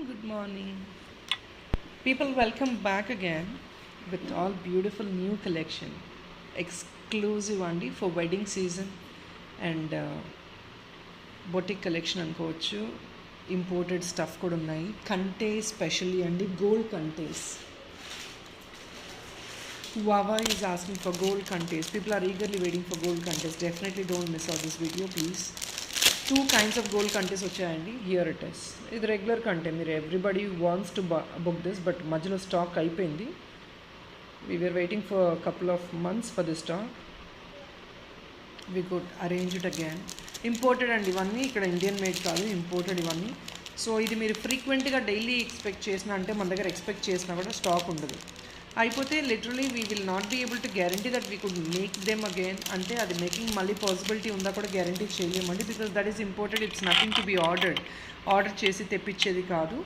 Good morning. People, welcome back again with all beautiful new collection. Exclusive only for wedding season and boutique collection అనుకోవచ్చు. Imported stuff కూడా ఉన్నాయి. కంటే specially అండి gold కంటేస్. Whoever is asking for gold contests, people are eagerly waiting for gold contests. Definitely don't miss out this video, please. Two kinds of gold contests వచ్చాయండి. Here it is. ఇది regular content. మీరు everybody wants to book this, but మధ్యలో stock అయిపోయింది. We were waiting for a couple of months for this stock. We could arrange it again. Imported అండి ఇవన్నీ, ఇక్కడ Indian made కాదు, imported ఇవన్నీ. So ఇది మీరు ఫ్రీక్వెంట్గా డైలీ ఎక్స్పెక్ట్ చేసినా అంటే మన దగ్గర ఎక్స్పెక్ట్ చేసినా కూడా స్టాక్ ఉండదు. అయిపోతే literally we will not be able to guarantee that we could make them again. అంటే అది మేకింగ్ మళ్ళీ పాసిబిలిటీ ఉందా కూడా గ్యారంటీ చేయలేమండి. Because that is imported, it's nothing to be order చేసి తెప్పించేది కాదు.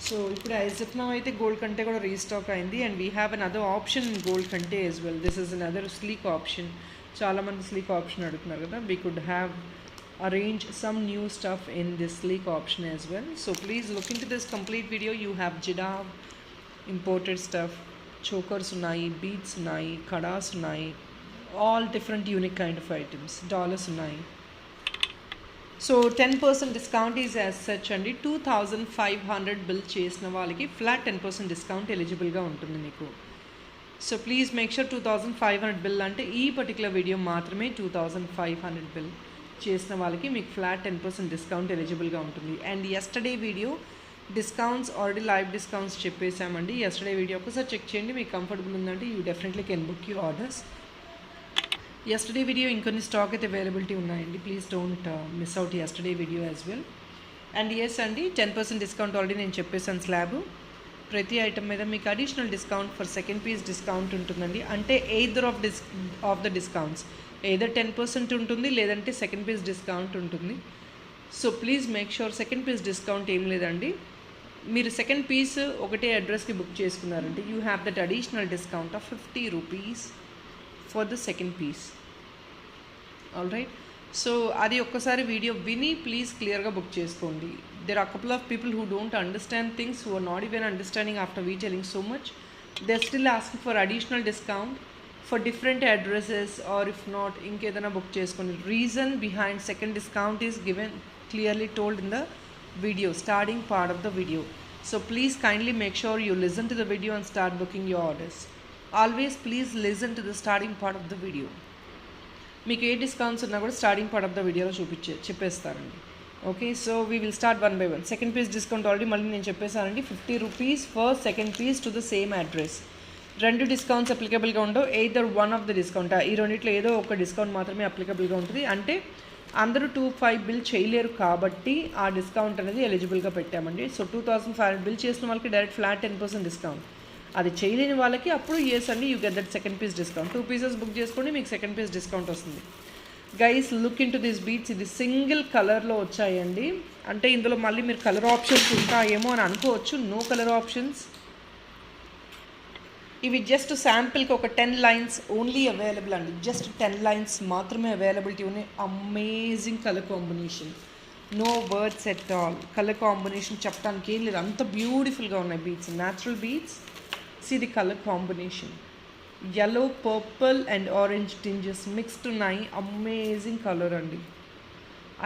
సో ఇప్పుడు యాజ్ ఆఫ్ నౌ అయితే గోల్డ్ కంటే కూడా రీస్టాక్ అయింది. And we have another option in gold కంటే as well. This is another sleek option. చాలామంది స్లీక్ ఆప్షన్ అడుగుతున్నారు కదా. We could have arrange some new stuff in this sleek option as well. So please look into this complete video. You have jidab, imported stuff, chokers unnai, beads unnai, kadas unnai, all different unique kind of items, dollars unnai. So 10% discount is as such andi 2500 bill chesina valiki flat 10% discount eligible ga untundi meeku. So please make sure 2500 bill ante ee particular video maatrame 2500 bill చేసిన వాళ్ళకి మీకు flat 10% discount ఎలిజిబుల్గా ఉంటుంది. And yesterday video discounts already live discounts చెప్పేసామండి. Yesterday video ఒకసారి check చేయండి, మీకు comfortable ఉందంటే you definitely can book you orders. Yesterday video ఇంకొన్ని స్టాక్ అయితే అవైలబిలిటీ ఉన్నాయండి. Please don't miss out yesterday video as well. And yes అండి 10% discount already నేను చెప్పేసాను. స్లాబ్ ప్రతి ఐటమ్ మీద మీకు additional discount for second piece discount ఉంటుందండి. అంటే either of the discounts either 10% ఉంటుంది, లేదంటే సెకండ్ పీస్ డిస్కౌంట్ ఉంటుంది. So please make sure second piece discount ఏం లేదండి. మీరు సెకండ్ పీస్ ఒకటే అడ్రస్కి బుక్ చేసుకున్నారంటే you have that additional discount of 50 rupees for the second piece. All right. So అది ఒక్కసారి వీడియో విని ప్లీజ్ క్లియర్గా బుక్ చేసుకోండి. There are couple of people who don't understand things, who are not even understanding after we telling so much. They are still asking for additional discount for different addresses, or if not inkedana book cheskoni. Reason behind second discount is given clearly told in the video, starting part of the video. So please kindly make sure you listen to the video and start booking your orders. Always please listen to the starting part of the video. మీకు ఏ discounts ఉన్నా కూడా starting part of the వీడియోలో చెప్పేస్తారండి. Okay, so we will start one by one. Second piece discount already మళ్ళీ నేను చెప్పేసానండి. 50 rupees for second piece to the same address. రెండు discounts అప్లికబుల్గా ఉండవు. Either one of the discount, ఈ రెండిట్లో ఏదో ఒక డిస్కౌంట్ మాత్రమే అప్లికబుల్గా ఉంటుంది. అంటే అందరూ 2500 బిల్ చేయలేరు కాబట్టి ఆ డిస్కౌంట్ అనేది ఎలిజిబుల్గా పెట్టామండి. సో 2500 బిల్ చేసిన వాళ్ళకి డైరెక్ట్ ఫ్లాట్ 10% డిస్కౌంట్. అది చేయలేని వాళ్ళకి అప్పుడు ఎస్ అండి, you get that second piece discount. 2 pieces book చేసుకోండి, మీకు సెకండ్ పీస్ డిస్కౌంట్ వస్తుంది. Guys look in to this beads. ఇది సింగిల్ కలర్లో వచ్చాయండి. అంటే ఇందులో మళ్ళీ మీరు కలర్ ఆప్షన్స్ ఉంటాయేమో అని అనుకోవచ్చు. No colour options. ఇవి జస్ట్ శాంపిల్కి ఒక 10 లైన్స్ ఓన్లీ అవైలబుల్ అండి. జస్ట్ 10 లైన్స్ మాత్రమే అవైలబిలిటీ ఉన్నాయి. Amazing colour combination, no words at all. Colour combination చెప్పడానికి ఏం లేదు, అంత బ్యూటిఫుల్గా ఉన్నాయి beads, natural beads. See the colour combination, yellow, purple and orange tinges mixed ఉన్నాయి. అమేజింగ్ కలర్ అండి.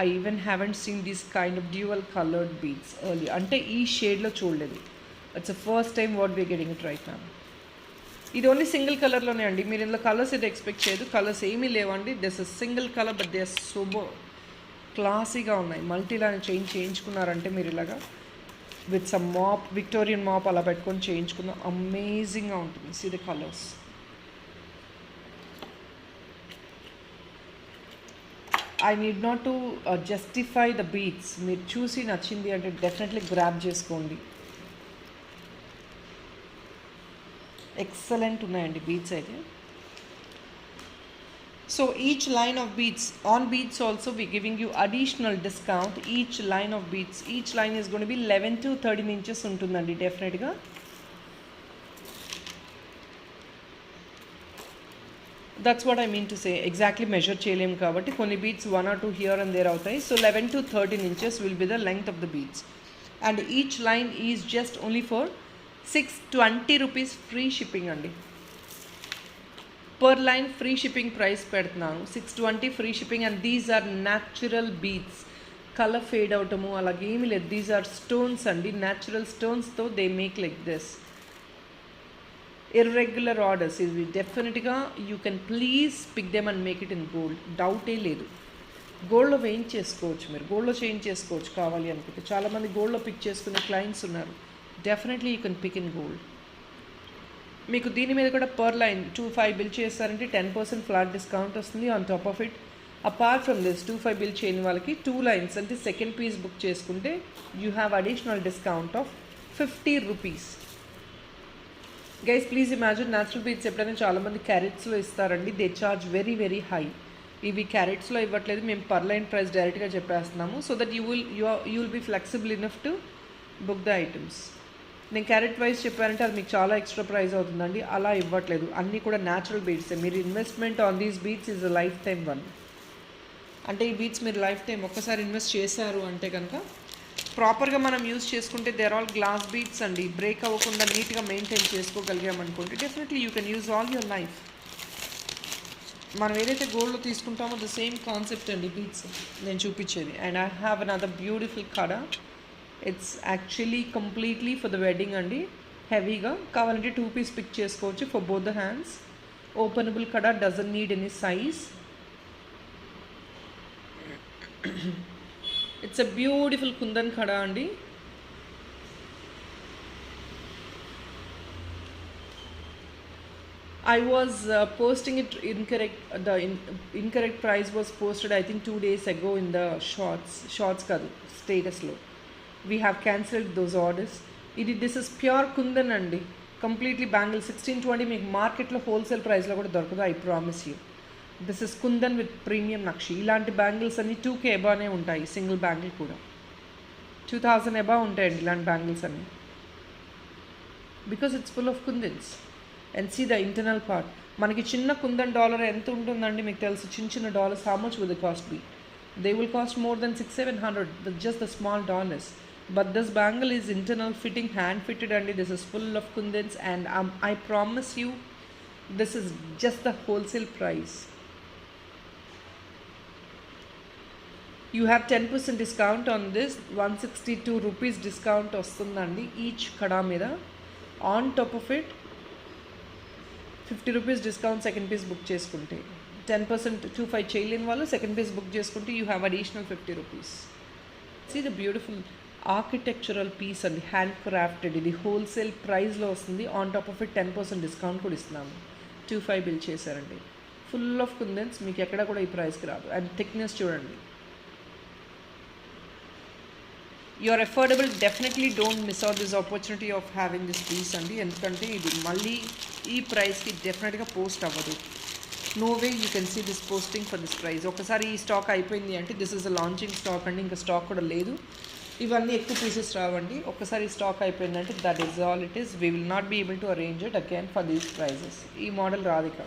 I even haven't seen this kind of dual coloured beads early. అంటే ఈ షేడ్లో చూడలేదు. It's first time what we're getting it right now. ఇది only single కలర్లోనే అండి. మీరు ఇందులో కలర్స్ అయితే ఎక్స్పెక్ట్ చేయదు. కలర్స్ ఏమీ లేవండి. This is single colour, but they are super క్లాసీగా ఉన్నాయి. మల్టీ లైన్ చేయించుకున్నారంటే మీరు ఇలాగా with some map, Victorian map అలా పెట్టుకొని చేయించుకున్న అమేజింగ్గా ఉంటుంది. See the colours. I need not to justify the beads. మీరు చూసి నచ్చింది అంటే డెఫినెట్లీ గ్రాబ్ చేసుకోండి. ఎక్సలెంట్ ఉన్నాయండి బీట్స్ అయితే. So each line of beads, on beads also we giving you additional discount. Each line of beads, each line is gonna be 11 to 13 inches ఉంటుందండి డెఫినెట్గా. That's what I mean to say. Exactly measure చేయలేము కాబట్టి కొన్ని beads 1 or 2 here and there అవుతాయి. So 11 to 13 inches will be the length of the beads. And each line is just only for 620 rupees free shipping అండి. Per line free shipping price పెడుతున్నాను, 620 free shipping. And these are natural beads, colour fade అవటము అలాగేమీ లేదు. These are stones అండి, natural స్టోన్స్తో they make like this. Irregular orders ఇవి డెఫినెట్గా you can please pick them and make it in gold, డౌటే లేదు. గోల్డ్లో వేయించేసుకోవచ్చు, మీరు గోల్డ్లో చేంజ్ చేసుకోవచ్చు కావాలి అనుకుంటే. చాలామంది గోల్డ్లో పిక్ చేసుకునే క్లయింట్స్ ఉన్నారు. Definitely you can pick in gold. మీకు దీని మీద కూడా పర్ లైన్ 25 బిల్ చేస్తారంటే 10% ఫ్లాట్ డిస్కౌంట్ వస్తుంది. On top of it apart from this 25 bill చేయని వాళ్ళకి 2 లైన్స్ అంటే సెకండ్ పీస్ బుక్ చేసుకుంటే you have additional discount of 50 rupees. Guys please imagine, natural beads ఎప్పుడైనా చాలామంది క్యారెట్స్లో ఇస్తారండి, they charge very very high. ఇవి క్యారెట్స్లో ఇవ్వట్లేదు, మేము పర్ లైన్ ప్రైస్ డైరెక్ట్గా చెప్పేస్తున్నాము. So that you will be flexible enough to book the items. నేను క్యారెట్ వైజ్ చెప్పానంటే అది మీకు చాలా ఎక్స్ట్రా ప్రైస్ అవుతుందండి, అలా ఇవ్వట్లేదు. అన్నీ కూడా న్యాచురల్ బీడ్సే. మీరు investment on these beads is a life time one. అంటే ఈ బీడ్స్ మీరు లైఫ్ టైం ఒక్కసారి ఇన్వెస్ట్ చేశారు అంటే కనుక ప్రాపర్గా మనం యూజ్ చేసుకుంటే దేర్ ఆల్ గ్లాస్ బీడ్స్ అండి, బ్రేక్ అవ్వకుండా నీట్గా మెయింటైన్ చేసుకోగలిగామనుకుంటే definitely you can use all your life. మనం ఏదైతే గోల్డ్లో తీసుకుంటామో ద సేమ్ కాన్సెప్ట్ అండి బీడ్స్ నేను చూపించేది. And I have another beautiful kada. It's actually completely for the wedding అండి, హెవీగా కావాలంటే 2 పీస్ పిక్ చేసుకోవచ్చు for both the hands. Openable kada, doesn't need any size. It's a beautiful kundan kada అండి. I was posting it incorrect. The incorrect price was posted I think 2 days ago in the shorts kadu status lo. We have cancelled those orders. This is pure kundan andi, completely bangle 1620 meeku market lo wholesale price lo kuda dorukadu, I promise you. This is kundan with premium nakshi. Ilanti bangles anni 2k above ne untayi, single bangle kuda 2000 above untayandi ilanti bangles anni, because it's full of kundans. And see the internal part. మనకి చిన్న kundan dollar ఎంత ఉంటుందండి మీకు తెలుసు? చిన్న dollars how much will they cost be? They will cost more than 600-700 with just the small dollars. But this bangle is internal fitting, hand fitted అండి. This is full of kundans and I promise you this is just the wholesale price. You have 10% discount on this, 162 rupees discount వస్తుందండి each kada మీద. On top of it 50 rupees discount second piece book చేసుకుంటే, 10% 25 చేయలేని వాళ్ళు second piece book చేసుకుంటే you have additional 50 rupees. See the beautiful architectural piece అండి, handcrafted. ఇది wholesale ప్రైస్లో వస్తుంది. On top of it 10% discount కూడా ఇస్తున్నాము. 25 బిల్ చేశారండి. ఫుల్ ఆఫ్ కుందన్స్, మీకు ఎక్కడ కూడా ఈ ప్రైస్కి రాదు. అండ్ థిక్నెస్ చూడండి. You're affordable, definitely don't miss out this opportunity of having this piece అండి. ఎందుకంటే ఇది మళ్ళీ ఈ ప్రైస్కి డెఫినెట్గా పోస్ట్ అవ్వదు. No way you can see this posting for this price. ఒకసారి ఈ స్టాక్ అయిపోయింది అంటే this is a launching stock అండి, ఇంకా స్టాక్ కూడా లేదు. ఇవన్నీ ఎక్కువ పీసెస్ రావండి. ఒకసారి స్టాక్ అయిపోయిందంటే that is all it is. We will not be able to arrange it again for these prices. ఈ మోడల్ రాదు ఇక.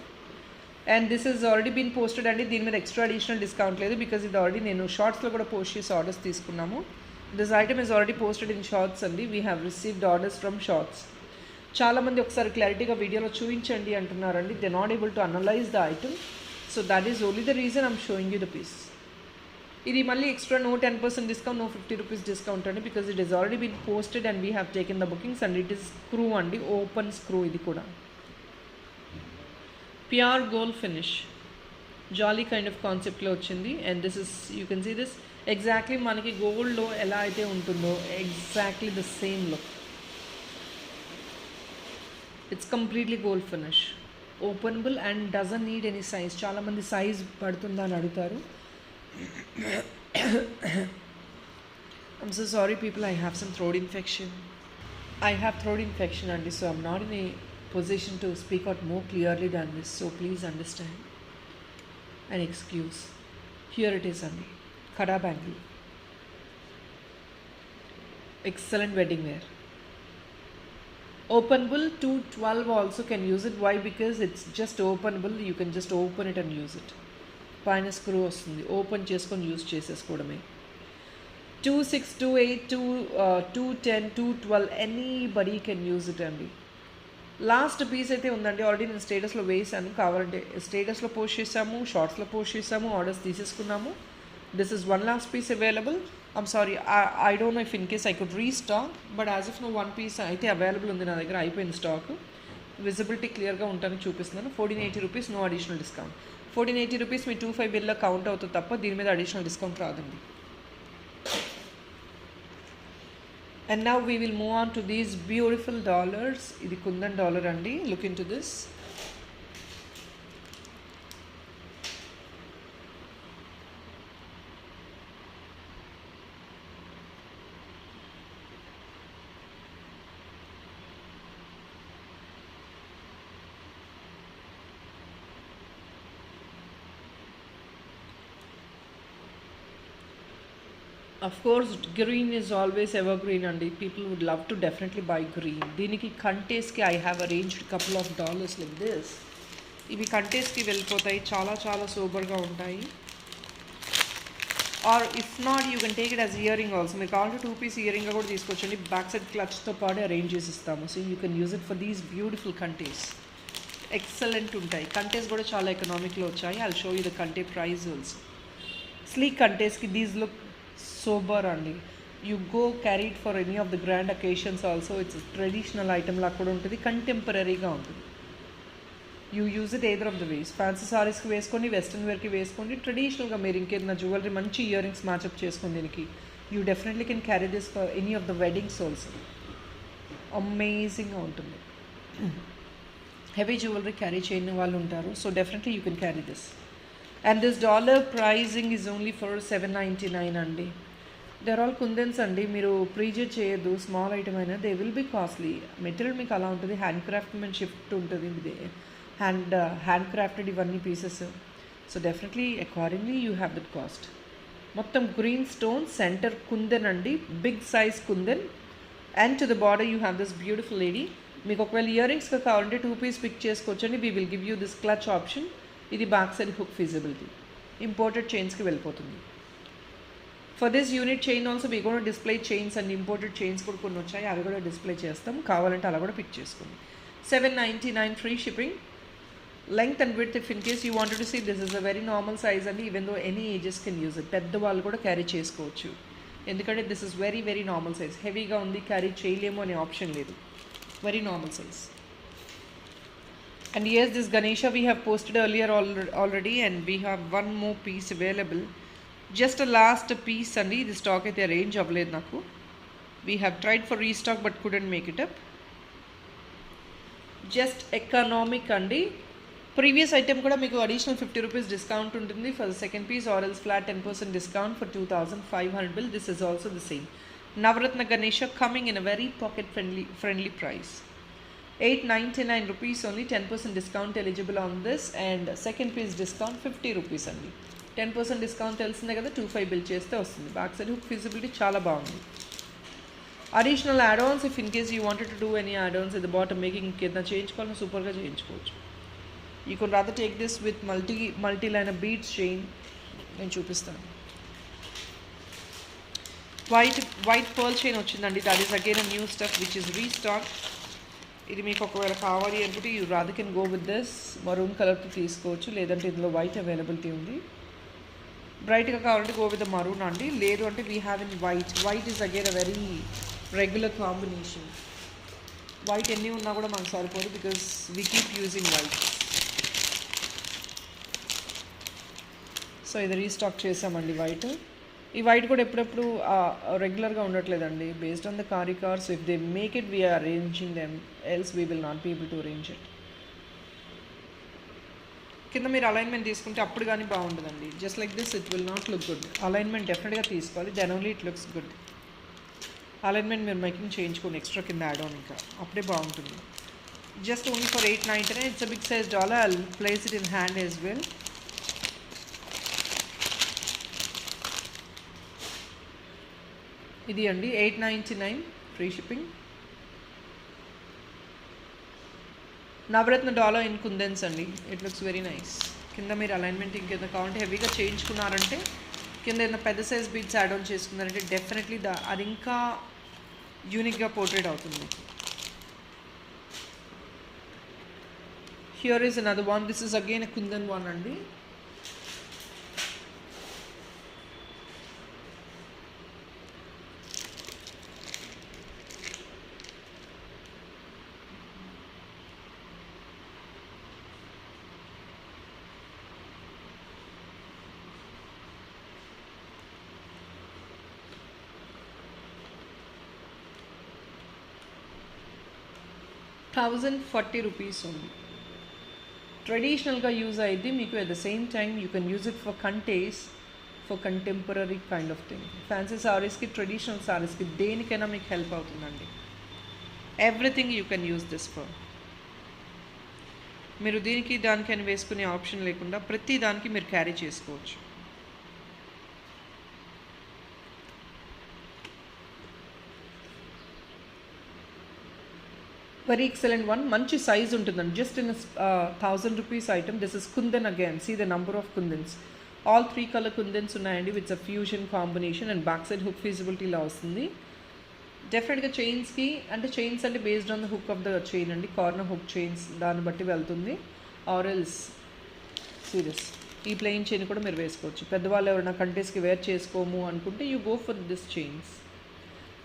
And this is already been posted అండి. దీని మీద ఎక్స్ట్రా అడిషనల్ డిస్కౌంట్ లేదు, బికాజ్ ఇది ఆల్రెడీ నేను షార్ట్స్లో కూడా పోస్ట్ చేసి ఆర్డర్స్ తీసుకున్నాము. This item is already posted in shorts అండి. We have received orders from shorts. చాలామంది ఒకసారి క్లారిటీగా వీడియోలో చూపించండి అంటున్నారండి. They not able to analyse the item. So that is only the reason I'm showing you the piece. ఇది మళ్ళీ extra no 10% discount, no 50 rupees discount అండి, because it is already been posted and we have taken the bookings. And it is screw అండి, open screw. ఇది కూడా pure gold finish, జాలీ kind of కాన్సెప్ట్లో వచ్చింది. And this is you can see this exactly మనకి గోల్డ్లో ఎలా అయితే ఉంటుందో exactly the same look. It's completely gold finish, openable and doesn't need any size. చాలామంది సైజ్ పడుతుందా అని అడుగుతారు. I'm so sorry people, I have some throat infection. I have throat infection అండి, so I'm not in a position to speak out more clearly than this, so please understand and excuse. Here it is అండి, Kada bangle, excellent wedding wear, openable. 212 also can use it. Why? Because it's just openable, you can just open it and use it. పైన screw వస్తుంది, open చేసుకొని use చేసేసుకోవడమే. 2, 6, 2, 8, 210, 212, anybody can use it అండి. Last piece అయితే ఉందండి, already నేను స్టేటస్లో వేసాను, కావాలంటే స్టేటస్లో పోస్ట్ చేసాము, షార్ట్స్లో పోస్ట్ చేసాము, ఆర్డర్స్ తీసేసుకున్నాము. This is one last piece available. I'm sorry, I don't know if in case I could restock, but as of now one piece అయితే అవైలబుల్ ఉంది నా దగ్గర, అయిపోయింది స్టాక్. విజిబిలిటీ క్లియర్గా ఉంటానికి చూపిస్తున్నాను. 1480 rupees, no additional discount. 1480 rupees మీ 25 బిల్లో కౌంట్ అవుతుంది తప్ప దీని మీద అడిషనల్ డిస్కౌంట్ రాదండి. And now we will move on to these beautiful dollars. Idi Kundan dollar andi. Look into this. Of course, green is always evergreen అండి. People would love to definitely buy green. దీనికి కంటేస్కి I have arranged couple of dollars like this. ఇవి కంటేస్కి వెళ్ళిపోతాయి, చాలా చాలా సూపర్గా ఉంటాయి. Or if not you can take it as earring also. మీకు కావాలంటే 2 పీస్ ఇయరింగ్గా కూడా తీసుకొచ్చండి, బ్యాక్ సైడ్ క్లచ్తో పాటు అరేంజ్ చేసి ఇస్తాము. So you can use it for these beautiful kantes. Excellent ఉంటాయి. కంటేస్ కూడా చాలా ఎకనామిక్లో వచ్చాయి. I'll show you the kante price also. Sleek కంటేస్కి దీస్ లుక్ sober అండి. You go carried for any of the grand occasions also. It's traditional item లా కూడా ఉంటుంది, కంటెంపరీగా ఉంటుంది. You use it either of the ways. Fancy సారీస్కి వేసుకోండి, western వేర్కి వేసుకోండి, ట్రెడిషనల్గా మీరు ఇంకేదైనా జ్యువెలరీ మంచి ఇయర్ రింగ్స్ మ్యాచప్ చేసుకుని దీనికి you definitely can carry this for any of the weddings also. అమేజింగ్గా ఉంటుంది. హెవీ జ్యువెలరీ క్యారీ చేయని వాళ్ళు ఉంటారు, so definitely you can carry this. And this dollar pricing is only for 799 అండి. There all kundans అండి. మీరు ప్రీజెట్ చేయొద్దు, స్మాల్ ఐటమ్ అయినా they will be costly. Material మీకు అలా ఉంటుంది, హ్యాండ్ క్రాఫ్ట్మెన్ షిఫ్ట్ ఉంటుంది, హ్యాండ్ క్రాఫ్టెడ్ ఇవన్నీ pieces. So definitely accordingly you have that cost. మొత్తం గ్రీన్ స్టోన్ సెంటర్ కుందన్ అండి, big size kundan. And to the border you have this beautiful lady. మీకు ఒకవేళ ear రింగ్స్గా కావాలంటే 2 పీస్ పిక్ చేసుకోవచ్చండి. We will give you this clutch option. ఇది back side hook feasibility, imported చైన్స్కి వెళ్ళిపోతుంది. For this unit chain also we gonna display chains and imported chains కూడా కొన్ని వచ్చాయి, అవి కూడా డిస్ప్లే చేస్తాం. కావాలంటే అలా కూడా పిక్ చేసుకోండి. 799 free shipping. Length and width if in case you wanted to see, this is a very normal size అండి. Even though any ages can use it. పెద్దవాళ్ళు కూడా క్యారీ చేసుకోవచ్చు, ఎందుకంటే this is very very normal size. హెవీగా ఉంది, carry చేయలేము అనే option లేదు, very normal size. And yes, this Ganesha we have posted earlier already, and we have one more piece available. Just a last piece andi. This stock aithe range avaledu naku. We have tried for restock but couldn't make it up. Just economic andi. Previous item kuda meeku additional 50 rupees discount untundi for the second piece, or else flat 10% discount for 2500 bill. This is also the same. Navratna Ganesha coming in a very pocket friendly price. 899 rupees only, 10% discount eligible on this, and second piece discount 50 rupees అండి. 10% discount తెలిసిందే కదా, 25 bill చేస్తే వస్తుంది. Back side hook feasibility చాలా బాగుంది. Additional add-Ann's if in case you wanted to do any add-Ann's at the bottom making ఏదైనా చేయించుకోవాలని సూపర్గా చేయించుకోవచ్చు. You can rather take this with multi line beads chain. నేను చూపిస్తాను. వైట్ పర్ల్ చైన్ వచ్చిందండి. That is again a new stuff which is restock. ఇది మీకు ఒకవేళ కావాలి అనుకుంటే you rather can go with this. Maroon కలర్తో తీసుకోవచ్చు, లేదంటే ఇందులో వైట్ అవైలబిలిటీ ఉంది. బ్రైట్గా కావాలంటే గో విత్ ద మరూన్ అండి, లేదు అంటే we have in white. White is again a very regular combination. White ఎన్ని ఉన్నా కూడా మనకు సరిపోదు, because we keep using white. సో ఇది రీస్టాక్ చేసామండి వైట్. ఈ వైట్ కూడా ఎప్పుడెప్పుడు రెగ్యులర్గా ఉండట్లేదండి, based on the cars. If they make it we are arranging them, else we will not be able to arrange it. కింద మీరు అలైన్మెంట్ తీసుకుంటే అప్పుడు కానీ బాగుంటుందండి. Just like this it will not look good. Alignment డెఫినెట్గా తీసుకోవాలి, then only it looks good. Alignment మీరు making చేయించుకోండి, ఎక్స్ట్రా కింద యాడ్ ఆన్, ఇంకా అప్పుడే బాగుంటుంది. Just only for 899. It's a big size dollar. I will place it in hand as well. ఇది అండి 899 free shipping. Navaratna dollar in kundans అండి. It looks very nice. కింద మీరు అలైన్మెంట్ ఇంకేదో కావాలంటే హెవీగా చేయించుకున్నారంటే కింద ఏదైనా పెద్ద సైజ్ బీడ్స్ యాడ్ ఆన్ చేసుకున్నారంటే డెఫినెట్లీ అది ఇంకా యూనిక్గా పోర్ట్రేట్ అవుతుంది మీకు. Here is another one. This is again a kundan one అండి. ₹1,040 ఓన్లీ. ట్రెడిషనల్గా యూజ్ అయ్యింది మీకు. At the same time you can use it for kantes, for contemporary kind of thing. Fancy సారీస్కి, ట్రెడిషనల్ సారీస్కి దేనికైనా మీకు హెల్ప్ అవుతుందండి. Everything you can use this for. మీరు దీనికి దానికైనా వేసుకునే ఆప్షన్ లేకుండా ప్రతి దానికి మీరు క్యారీ చేసుకోవచ్చు. Very excellent one. మంచి సైజ్ ఉంటుందండి. Just in ₹1,000 item. This is kundan again. See the number of kundans. All 3 colour kundans ఉన్నాయండి with a fusion combination and back side hook ఫీజిబిలిటీలా వస్తుంది. డెఫినెట్గా చైన్స్కి అంటే చైన్స్ అంటే based on the hook of the chain అండి. కార్నర్ హుక్ చైన్స్ దాన్ని బట్టి వెళ్తుంది. ఆరెల్స్ సీరియస్ ఈ ప్లెయిన్ చైన్ కూడా మీరు వేసుకోవచ్చు. పెద్దవాళ్ళు ఎవరైనా కంటెస్కి వేర్ చేసుకోము అనుకుంటే you go for this chains.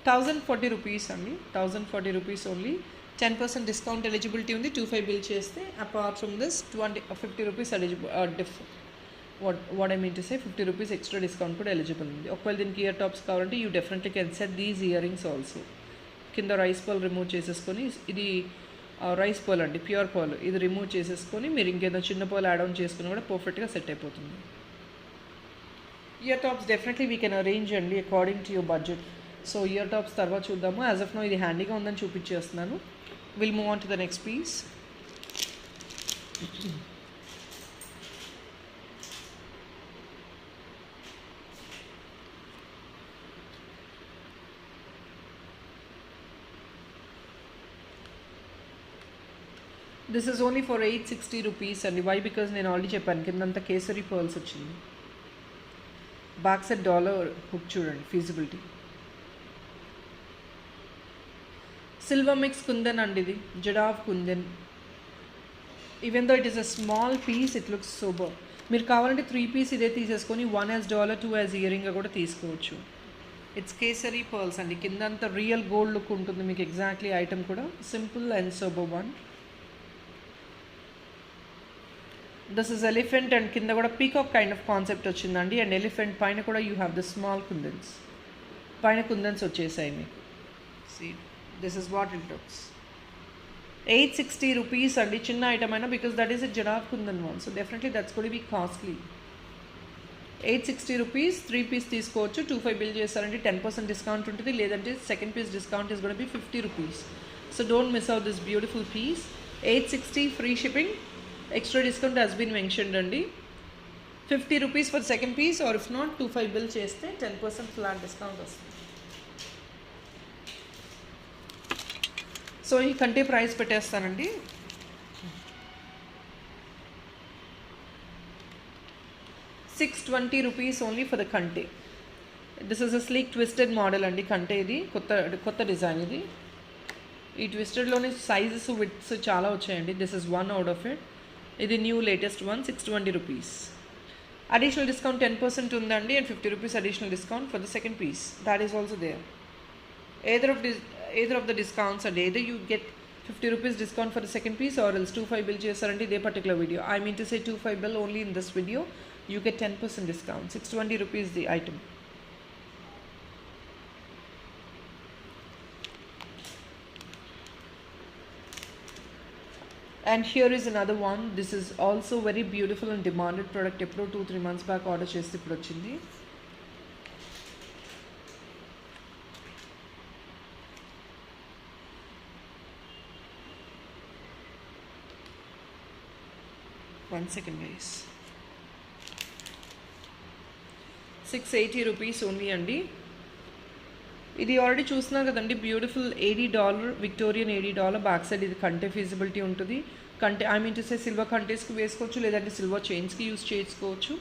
₹1,040 అండి. ₹1,040 ఓన్లీ. 10% డిస్కౌంట్ ఎలిజిబిలిటీ ఉంది. 25 బిల్ చేస్తే apart from this ₹50 eligible what I mean to say ₹50 extra discount కూడా ఎలిజిబుల్ ఉంది. ఒకవేళ దీనికి ఇయర్ టాప్స్ కావాలంటే you definitely can set these ear rings also. కింద rice pearl remove చేసేసుకొని, ఇది రైస్ పర్ల్ అండి, ప్యూర్ పర్ల్, ఇది రిమూవ్ చేసేసుకొని మీరు ఇంకేదో చిన్న పర్ల్ యాడ్ ఆన్ చేసుకుని కూడా పర్ఫెక్ట్గా సెట్ అయిపోతుంది. Ear tops definitely we can arrange అండి according to your budget. So ear tops తర్వాత చూద్దాము. యాజ్ ఆఫ్ నో ఇది హ్యాండీగా ఉందని చూపించేస్తున్నాను. We'll move on to the next piece. This is only for ₹860 అండి. వై? బికాజ్ నేను ఆల్రెడీ చెప్పాను కిందంతా కేసరి పర్ల్స్ వచ్చింది. బ్యాక్ సైడ్ డాలర్ హుక్ చూడండి, ఫీజిబిలిటీ. సిల్వర్ మిక్స్ కుందన్ అండి ఇది. Jadau kundan. Even though it is a small piece, it looks super. మీరు కావాలంటే 3 పీస్ ఇదే తీసేసుకొని 1 as డాలర్, 2 as ఇయర్ రింగ్గా కూడా తీసుకోవచ్చు. ఇట్స్ కేసరీ పర్ల్స్ అండి. కిందంతా రియల్ గోల్డ్ లుక్ ఉంటుంది మీకు. ఎగ్జాక్ట్లీ ఐటమ్ కూడా simple and super one. This is elephant and కింద కూడా పీకాక్ కైండ్ ఆఫ్ కాన్సెప్ట్ వచ్చిందండి. అండ్ ఎలిఫెంట్ పైన కూడా you have the small kundans. పైన కుందన్స్ వచ్చేసాయి మీకు. See this is what it looks. ₹860 అండి. చిన్న ఐటమ్ అయినా because that is a jadau kundan one. So definitely that's gotta be costly. ₹860 3 piece తీసుకోవచ్చు. 25 బిల్ చేస్తారంటే 10% డిస్కౌంట్ ఉంటుంది. లేదంటే second piece discount is gotta be ₹50. So don't miss out this beautiful piece. 860 free shipping. Extra discount has been mentioned అండి. ₹50 for the second piece, or if not 25 bill చేస్తే 10% flat discount వస్తుంది. So ఈ కంటే price పెట్టేస్తానండి. ₹620 only for the కంటే. This is a sleek twisted model అండి. కంటే ఇది కొత్త డిజైన్. ఇది ఈ ట్విస్టెడ్లోనే సైజెస్ విడ్స్ చాలా వచ్చాయండి. This is one out of it. ఇది new latest one. ₹620. Additional discount 10% ఉందండి. And ₹50 additional discount for the second piece. That is also there. either of the discounts are either you get ₹50 discount for the second piece, or else 25 bill చేస్తారంటే ఇదే particular video. I mean to say 25 bill only in this video you get 10% discount. ₹620 the item. And here is another one. This is also very beautiful and demanded product. ఎప్పుడో 2-3 months back order చేస్తే ఇప్పుడు వచ్చింది. One second guys. ₹680 only అండి. ఇది already చూస్తున్నారు కదండి. Beautiful $80 Victorian $80 back side. ఇది కంటే ఫీజిబిలిటీ ఉంటుంది. కంటే I mean to say silver కంటేస్కి వేసుకోవచ్చు, లేదంటే సిల్వర్ చైన్స్కి యూస్ చేసుకోవచ్చు.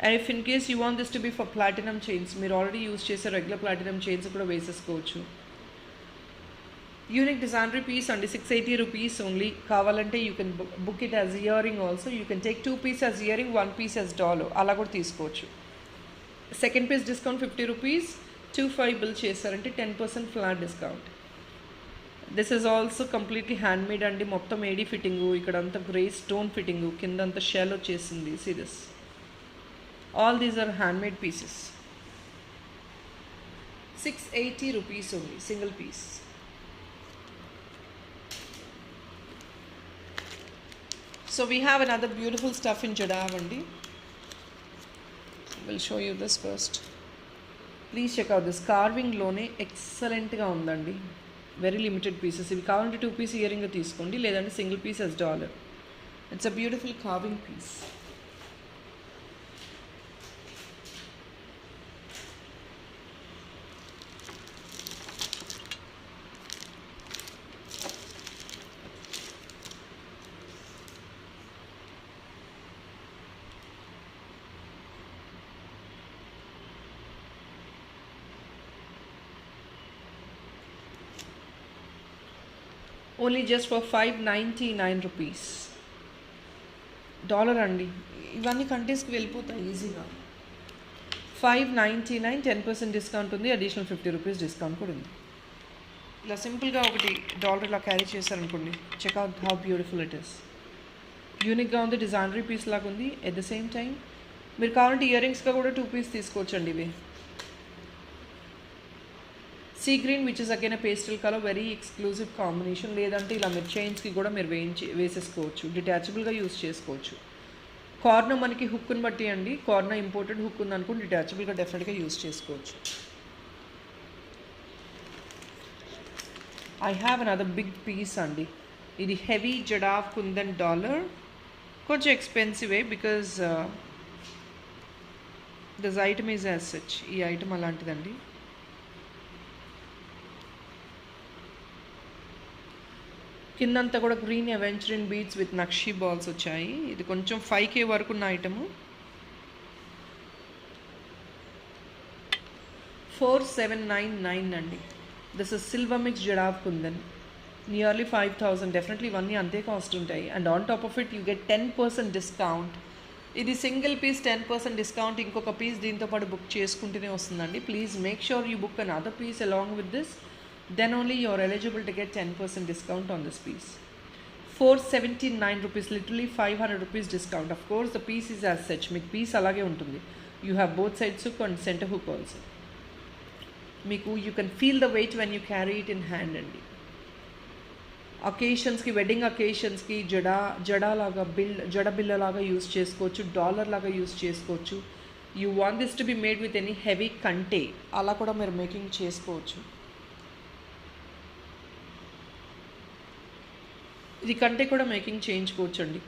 And if in case you want this to be for platinum chains, మీరు ఆల్రెడీ యూస్ చేసే రెగ్యులర్ ప్లాటినం చైన్స్ కూడా వేసేసుకోవచ్చు. యూనిక్ డిజైనరీ పీస్ అండి, 680 రూపీస్ ఓన్లీ. కావాలంటే you can book it as earring also. You can take 2 piece as earring, 1 piece as డాలో, అలా కూడా తీసుకోవచ్చు. Second piece discount 50 rupees, 25 bill చేశారంటే 10% flat discount. This is also completely handmade అండి. మొత్తం ఏడీ ఫిట్టింగు, ఇక్కడంతా grey stone fitting, కిందంతా shell వచ్చేసింది. See this, all these are handmade pieces. 680 rupees only, single piece. So we have another beautiful stuff in Jadav andi. We'll show you this first. Please check out this carving lone excellent ga undandi. Very limited pieces. Ivi kavalante 2 piece earring ga teeskondi, ledante single piece as dollar. It's a beautiful carving piece. Only just for 599 rupees. Dollar అండి, ఇవన్నీ కంట్రీస్కి వెళ్ళిపోతాయి ఈజీగా. 599, 10% discount ఉంది, additional 50 rupees discount కూడా ఉంది. ఇలా సింపుల్గా ఒకటి డాలర్ ఇలా క్యారీ చేశారనుకోండి, check out how beautiful it is. యూనిక్గా ఉంది, డిజైనరీ పీస్ లాగా ఉంది. ఎట్ ద సేమ్ టైం మీరు కావాలంటే ఇయర్ రింగ్స్గా కూడా 2 పీస్ తీసుకోవచ్చండి. ఇవి sea green which is again pastel colour, very exclusive combination. లేదంటే ఇలా మీరు చైన్స్కి కూడా మీరు వేసేసుకోవచ్చు, డిటాచబుల్గా యూస్ చేసుకోవచ్చు. కార్నర్ మనకి హుక్ని బట్టి అండి, కార్నర్ ఇంపోర్టెడ్ హుక్ ఉంది అనుకుని డిటాచబుల్గా డెఫినెట్గా యూస్ చేసుకోవచ్చు. I have another big piece అండి. ఇది హెవీ జడావ్ కుందన్ డాలర్, కొంచెం ఎక్స్పెన్సివే because this item is as such. ఈ ఐటమ్ అలాంటిదండి. కిందంతా కూడా green aventurine beads with nakshi balls వచ్చాయి. ఇది కొంచెం 5K వరకు ఉన్న ఐటము. 4799 అండి. This is silver mix jadau kundan, nearly 5000. Definitely ఇవన్నీ అంతే కాస్ట్ ఉంటాయి. And on top of it you get 10% discount. ఇది సింగిల్ పీస్ 10% డిస్కౌంట్, ఇంకొక పీస్ దీంతో పాటు బుక్ చేసుకుంటూనే వస్తుందండి. Please make sure you book another piece along with this, then only you are eligible to get 10% discount on this piece. 479 rupees, literally 500 rupees discount. Of course the piece is as such, meeku piece alage untundi. You have both sides hook and center hook also. Meeku you can feel the weight when you carry it in hand andi. Occasions ki, wedding occasions ki jada laga jada billa laga use chesukochu, dollar laga use chesukochu. You want this to be made with any heavy kante, ala kuda meer making chesukochu. ఇది కంటే కూడా making చేయించుకోవచ్చండి.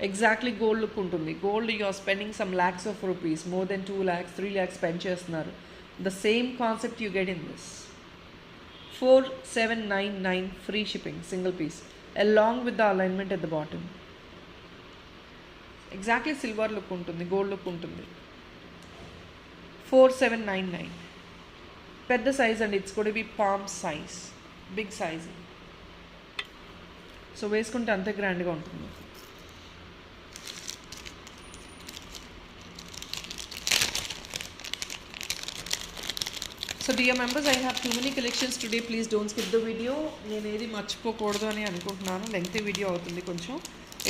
Exactly gold look ఉంటుంది. Gold you are spending some lakhs of rupees, more than 2 lakhs 3 lakhs spend చేస్తున్నారు. The same concept you get in this. 4799 free shipping, single piece along with the alignment at the bottom. Exactly silver look ఉంటుంది, gold look ఉంటుంది. 4799 పెద్ద size అండి. It's కూడా బి palm size, big size. So వేసుకుంటే అంతే గ్రాండ్గా ఉంటుంది. So dear members, I have too many collections today. Please don't skip the video. నేను ఏది మర్చిపోకూడదు అని అనుకుంటున్నాను. లెంగ్తీ వీడియో అవుతుంది కొంచెం.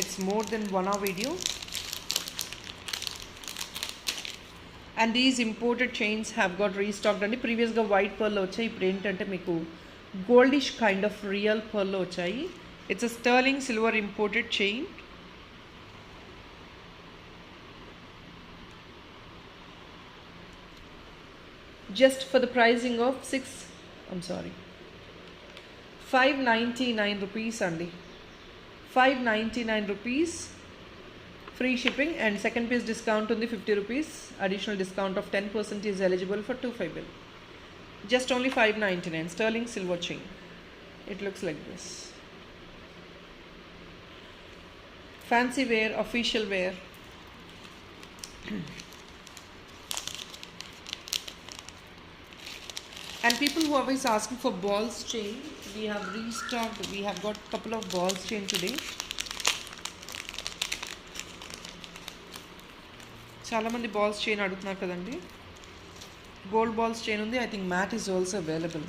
It's more than 1 hour video. And these imported chains have got restocked అండి. ప్రీవియస్గా వైట్ పర్ల్లో వచ్చాయి, ఇప్పుడు ఏంటంటే మీకు గోల్డిష్ కైండ్ ఆఫ్ రియల్ పర్ల్లో వచ్చాయి. It's a sterling silver imported chain. Just for the pricing of 599 rupees andi. 599 rupees free shipping and second piece discount undi 50 rupees. Additional discount of 10% is eligible for 25 bill. Just only 599 sterling silver chain. It looks like this. Fancy wear, official wear. And people who are always asking for balls chain, we have restocked. We have got couple of balls chain today. చాలా మంది balls chain అడుగుతున్నారు కదండి. Gold balls chain ఉంది. I think matte is also available.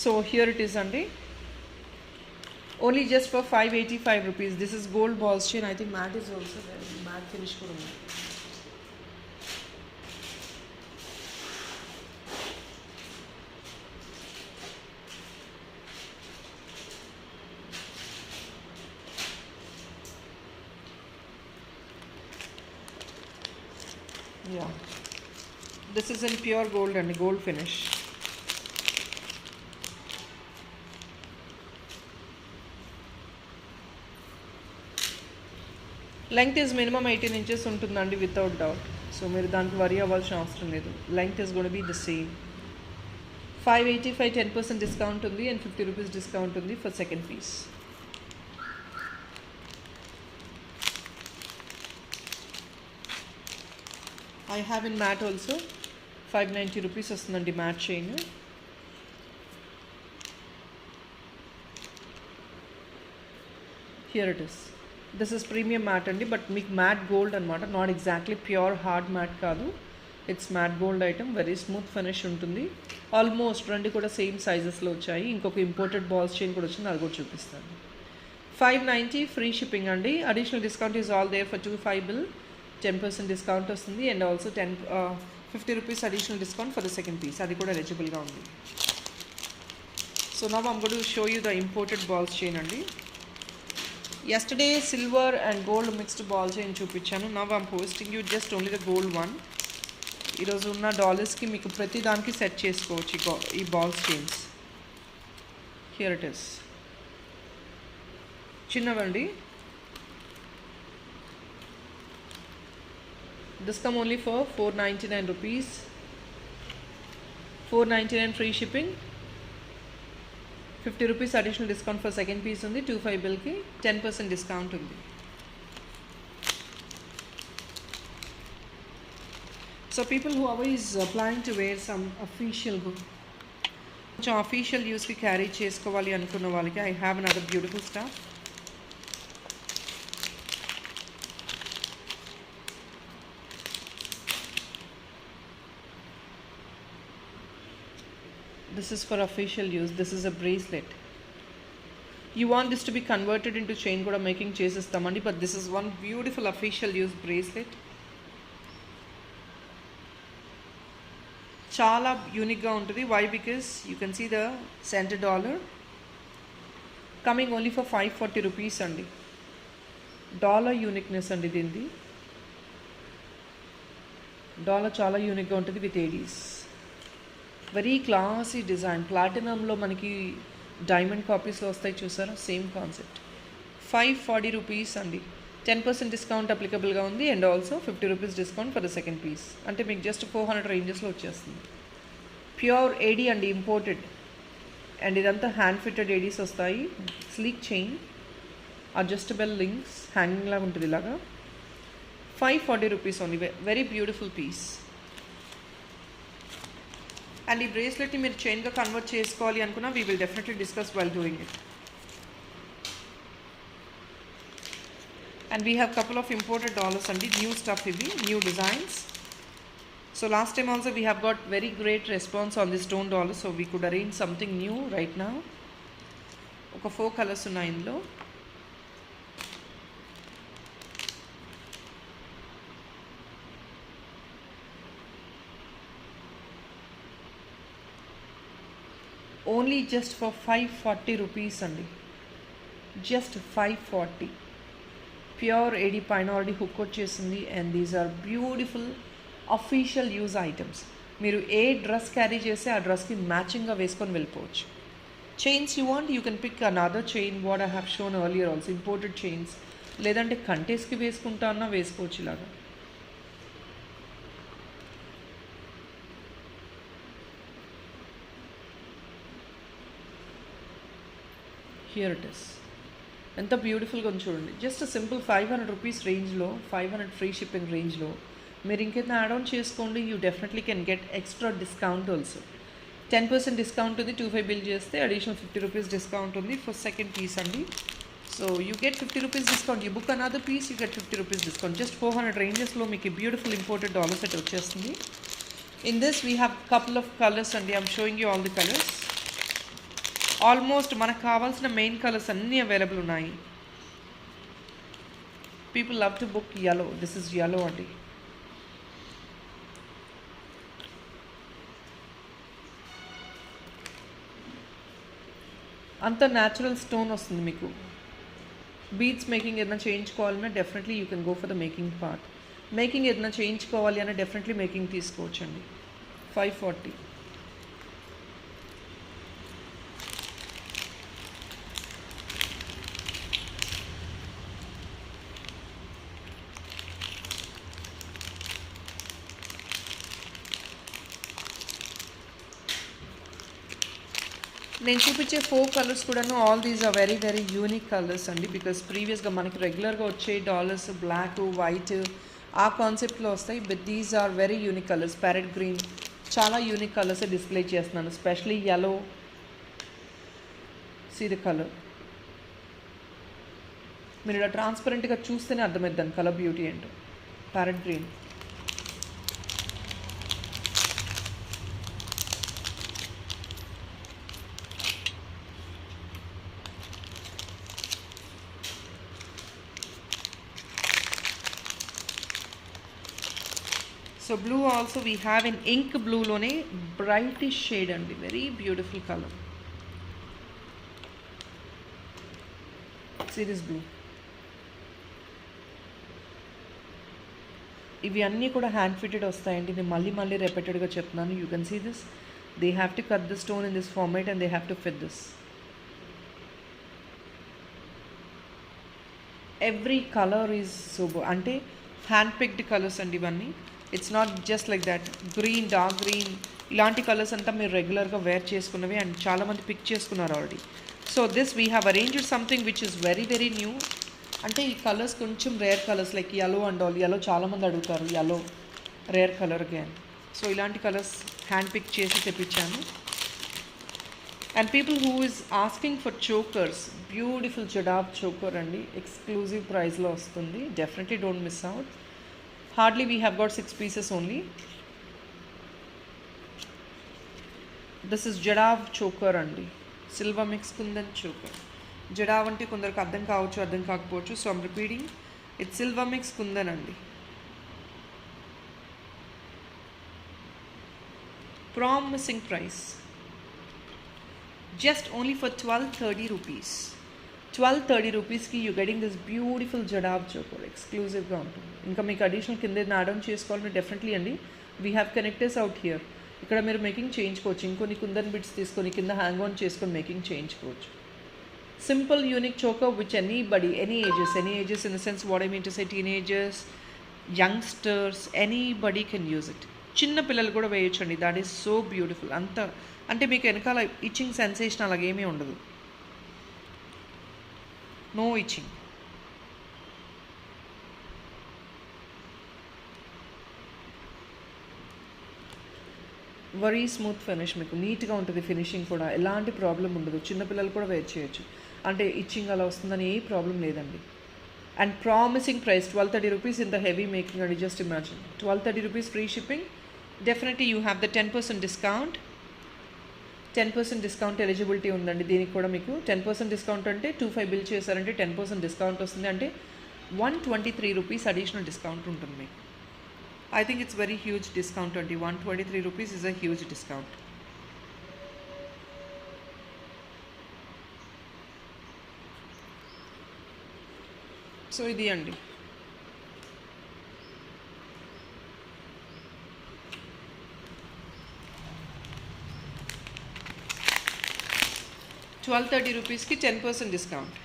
So here it is అండి. Only just for 585 rupees. This is gold balls chain. I think mat is also there. Mat finish కూడా ఉంది. Yeah. This is in pure gold and gold finish. Length is minimum 18 inches ఉంటుందండి without doubt. So మీరు దానికి worry అవ్వాల్సిన అవసరం లేదు. Length is gonna be the same. 585 10% discount ఉంది and 50 rupees discount ఉంది for second piece. I have in matte also 590 rupees వస్తుందండి matte chain. Here it is. This is premium matte అండి, but మీకు మ్యాట్ గోల్డ్ అనమాట, not exactly pure hard matte కాదు. It's matte gold item, very smooth finish ఉంటుంది. Almost రెండు కూడా same సైజెస్లో వచ్చాయి. ఇంకొక ఇంపోర్టెడ్ బాల్స్ చైన్ కూడా వచ్చింది, అది కూడా చూపిస్తాను. 590 ఫ్రీ షిప్పింగ్ అండి. Additional discount is all there for 25 bill. 10% discount వస్తుంది and also 50 rupees additional discount for the second piece, అది కూడా ఎలిజిబుల్గా ఉంది. So now I'm going to show you the imported balls chain అండి. Yesterday silver and gold mixed ball chain చూపించాను. Now I'm posting you just only the gold one. ఈరోజు ఉన్న డాలర్స్కి మీకు ప్రతి దానికి సెట్ చేసుకోవచ్చు ఈ balls chains. Here it is. చిన్నవండి. This come only for 499 rupees. 499 free shipping. 50 rupees additional discount for second piece ఉంది. 25 billకి 10% డిస్కౌంట్ ఉంది. So people who always planning to wear some official కొంచెం అఫీషియల్ యూస్కి క్యారీ చేసుకోవాలి అనుకున్న వాళ్ళకి I have another beautiful stuff. This is for official use. This is a bracelet. You want this to be converted into chain kuda making chesestamandi, but this is one beautiful official use bracelet. Chala unique ga untadi. Why? Because you can see the center dollar coming only for 540 rupees andi. Dollar uniqueness andi dindi. Dollar chala unique ga untadi with ADs. Very classy design. ప్లాటినంలో మనకి diamond కాపీస్లో వస్తాయి చూసారా, same concept. 540 rupees అండి. 10% discount అప్లికబుల్గా ఉంది and also 50 rupees discount for the second piece. అంటే మీకు just 400 రేంజెస్లో వచ్చేస్తుంది. ప్యూర్ ఏడీ అండి, ఇంపోర్టెడ్. అండ్ ఇదంతా హ్యాండ్ ఫిట్టెడ్ ఏడీస్ వస్తాయి. Sleek chain, adjustable links, hanging లాగా ఉంటుంది ఇలాగా. 540 rupees only. Very beautiful piece. And ఈ బ్రేస్లెట్ని మీరు చైన్గా కన్వర్ట్ చేసుకోవాలి అనుకున్నా we will definitely discuss while doing it. And we have couple of imported dollars అండి, న్యూ స్టఫ్ ఇవి, new designs. So last time also we have got very great response on the stone dollar, so we could arrange something new right now. ఒక 4 colors ఉన్నాయి ఇందులో. Only just for 540 rupees అండి. Just 540. Pure AD పైన already hook వచ్చేసింది and these are beautiful official use items. మీరు ఏ dress carry చేస్తే ఆ డ్రెస్కి మ్యాచింగ్గా వేసుకొని వెళ్ళిపోవచ్చు. Chains you want you can pick another chain what I have shown earlier also, imported chains. లేదంటే కంటేస్కి వేసుకుంటా అన్నా వేసుకోవచ్చు ఇలాగా. Here it is. ఎంత బ్యూటిఫుల్గా ఉంది చూడండి. జస్ట్ సింపుల్ 500 రూపీస్ రేంజ్లో, 500 ఫ్రీ షిప్పింగ్ రేంజ్లో మీరు ఇంకేదైనా యాడ్ ఆన్ చేసుకోండి. You definitely can get extra discount also. 10% discount ఉంది. 25 బిల్ చేస్తే అడిషనల్ 50 రూపీస్ డిస్కౌంట్ ఉంది ఫర్ సెకండ్ పీస్ అండి. So you get 50 rupees discount. You book another piece, you get 50 rupees discount. Just 400 రేంజెస్లో మీకు beautiful imported dollar set వచ్చేస్తుంది. In this we have couple of colours అండి. I'm showing you all the colours. Almost మనకు కావాల్సిన main colours అన్నీ available ఉన్నాయి. People love to book yellow. This is yellow అండి. అంత న్యాచురల్ స్టోన్ వస్తుంది మీకు. బీడ్స్ మేకింగ్ ఏదైనా చేయించుకోవాలన్నా definitely you can go for the making part. Making ఏదైనా చేయించుకోవాలి అన్న డెఫినెట్లీ మేకింగ్ తీసుకోవచ్చండి. 540. నేను చూపించే 4 కలర్స్ కూడాను all these are very very unique colours అండి. బికాస్ ప్రీవియస్గా మనకి రెగ్యులర్గా వచ్చే డాలర్స్ బ్లాక్, వైట్ ఆ కాన్సెప్ట్లో వస్తాయి. But these are very unique colours. Parrot green, చాలా యూనిక్ కలర్స్ డిస్ప్లే చేస్తున్నాను. Specially yellow. See the colour. మీరు ఇలా ట్రాన్స్పరెంట్గా చూస్తేనే అర్థమైంది దాని కలర్ బ్యూటీ ఏంటో. Parrot green. So blue also we have in ink బ్లూలోనే బ్రైటిష్ షేడ్ అండి. Very beautiful colour. Series blue. ఇవి అన్నీ కూడా హ్యాండ్ ఫిటెడ్ వస్తాయండి. నేను మళ్ళీ రిపీటెడ్గా చెప్తున్నాను. You can see this. They have to cut the stone in this format and they have to fit this. Every colour is super. అంటే హ్యాండ్ పిక్డ్ కలర్స్ అండి ఇవన్నీ. It's not just like that. Green, dark green ఇలాంటి colours అంతా మీరు రెగ్యులర్గా wear చేసుకున్నవి and చాలామంది pick చేసుకున్నారు already. So this we have arranged something which is very very new. అంటే ఈ కలర్స్ కొంచెం rare colours like yellow and all. yellow చాలామంది అడుగుతారు. yellow rare colour again. So ఇలాంటి కలర్స్ హ్యాండ్ పిక్ చేసి తెప్పించాను. And people who is asking for chokers, beautiful jadau choker అండి. Exclusive ప్రైస్లో వస్తుంది. Definitely don't miss out. Hardly we have got 6 pieces only. This is Jadav choker andi. Silver mix kundan choker. Jadav ante kondarku ardham kavachchu, ardham kaakapochu. So I'm repeating. It's silver mix kundan andi. Promising price. Just only for 1230 rupees. 1230 రూపీస్కి you getting this beautiful jadau choker. ఎక్స్క్లూజివ్గా ఉంటుంది. ఇంకా మీకు additional కింద add on చేసుకోవాలని definitely అండి. We have connectors out here. ఇక్కడ మీరు మేకింగ్ చేయించుకోవచ్చు. ఇంకొన్ని కుందన్ బిట్స్ తీసుకొని కింద హ్యాంగ్ ఆన్ చేసుకొని మేకింగ్ చేయించుకోవచ్చు. Simple unique choker which anybody, any ages in the sense what I mean to say teenagers, youngsters, anybody can use it. చిన్న పిల్లలు కూడా వేయొచ్చండి. That is so beautiful. అంత అంటే మీకు వెనకాల ఇచ్చింగ్ సెన్సేషన్ అలాగేమీ ఉండదు. No itching. Very smooth finish. మీకు నీట్గా ఉంటుంది ఫినిషింగ్ కూడా. ఎలాంటి ప్రాబ్లం ఉండదు. చిన్నపిల్లలు కూడా వేర్ చేయొచ్చు. అంటే ఇచ్చింగ్ అలా వస్తుందని ఏ ప్రాబ్లం లేదండి. And promising price 1230 rupees in the heavy making అండి. Just imagine 1230 rupees free shipping. Definitely you have the 10% discount. 10% discount eligibility ఉందండి దీనికి కూడా. మీకు 10% డిస్కౌంట్ అంటే 25 బిల్ చేశారంటే 10% డిస్కౌంట్ వస్తుంది. అంటే 123 రూపీస్ అడిషనల్ డిస్కౌంట్ ఉంటుంది మీకు. I think it's very huge discount అండి. 123 rupees is a huge discount. So ఇది అండి. ₹1230 రూపీస్కి 10% డిస్కౌంట్.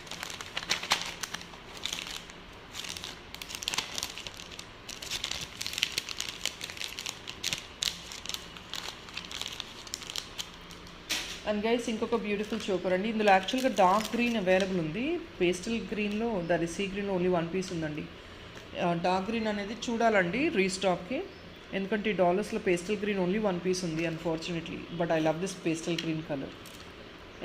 అండ్ గైస్ ఇంకొక బ్యూటిఫుల్ చోకర్ అండి. ఇందులో యాక్చువల్గా డార్క్ గ్రీన్ అవైలబుల్ ఉంది. పేస్టల్ గ్రీన్లో దాని సీ గ్రీన్లో ఓన్లీ 1 పీస్ ఉందండి. డార్క్ గ్రీన్ అనేది చూడాలండి రీస్టాక్కి, ఎందుకంటే ఈ డాలర్స్లో పేస్టల్ గ్రీన్ ఓన్లీ 1 పీస్ ఉంది unfortunately. But I love this pastel green colour,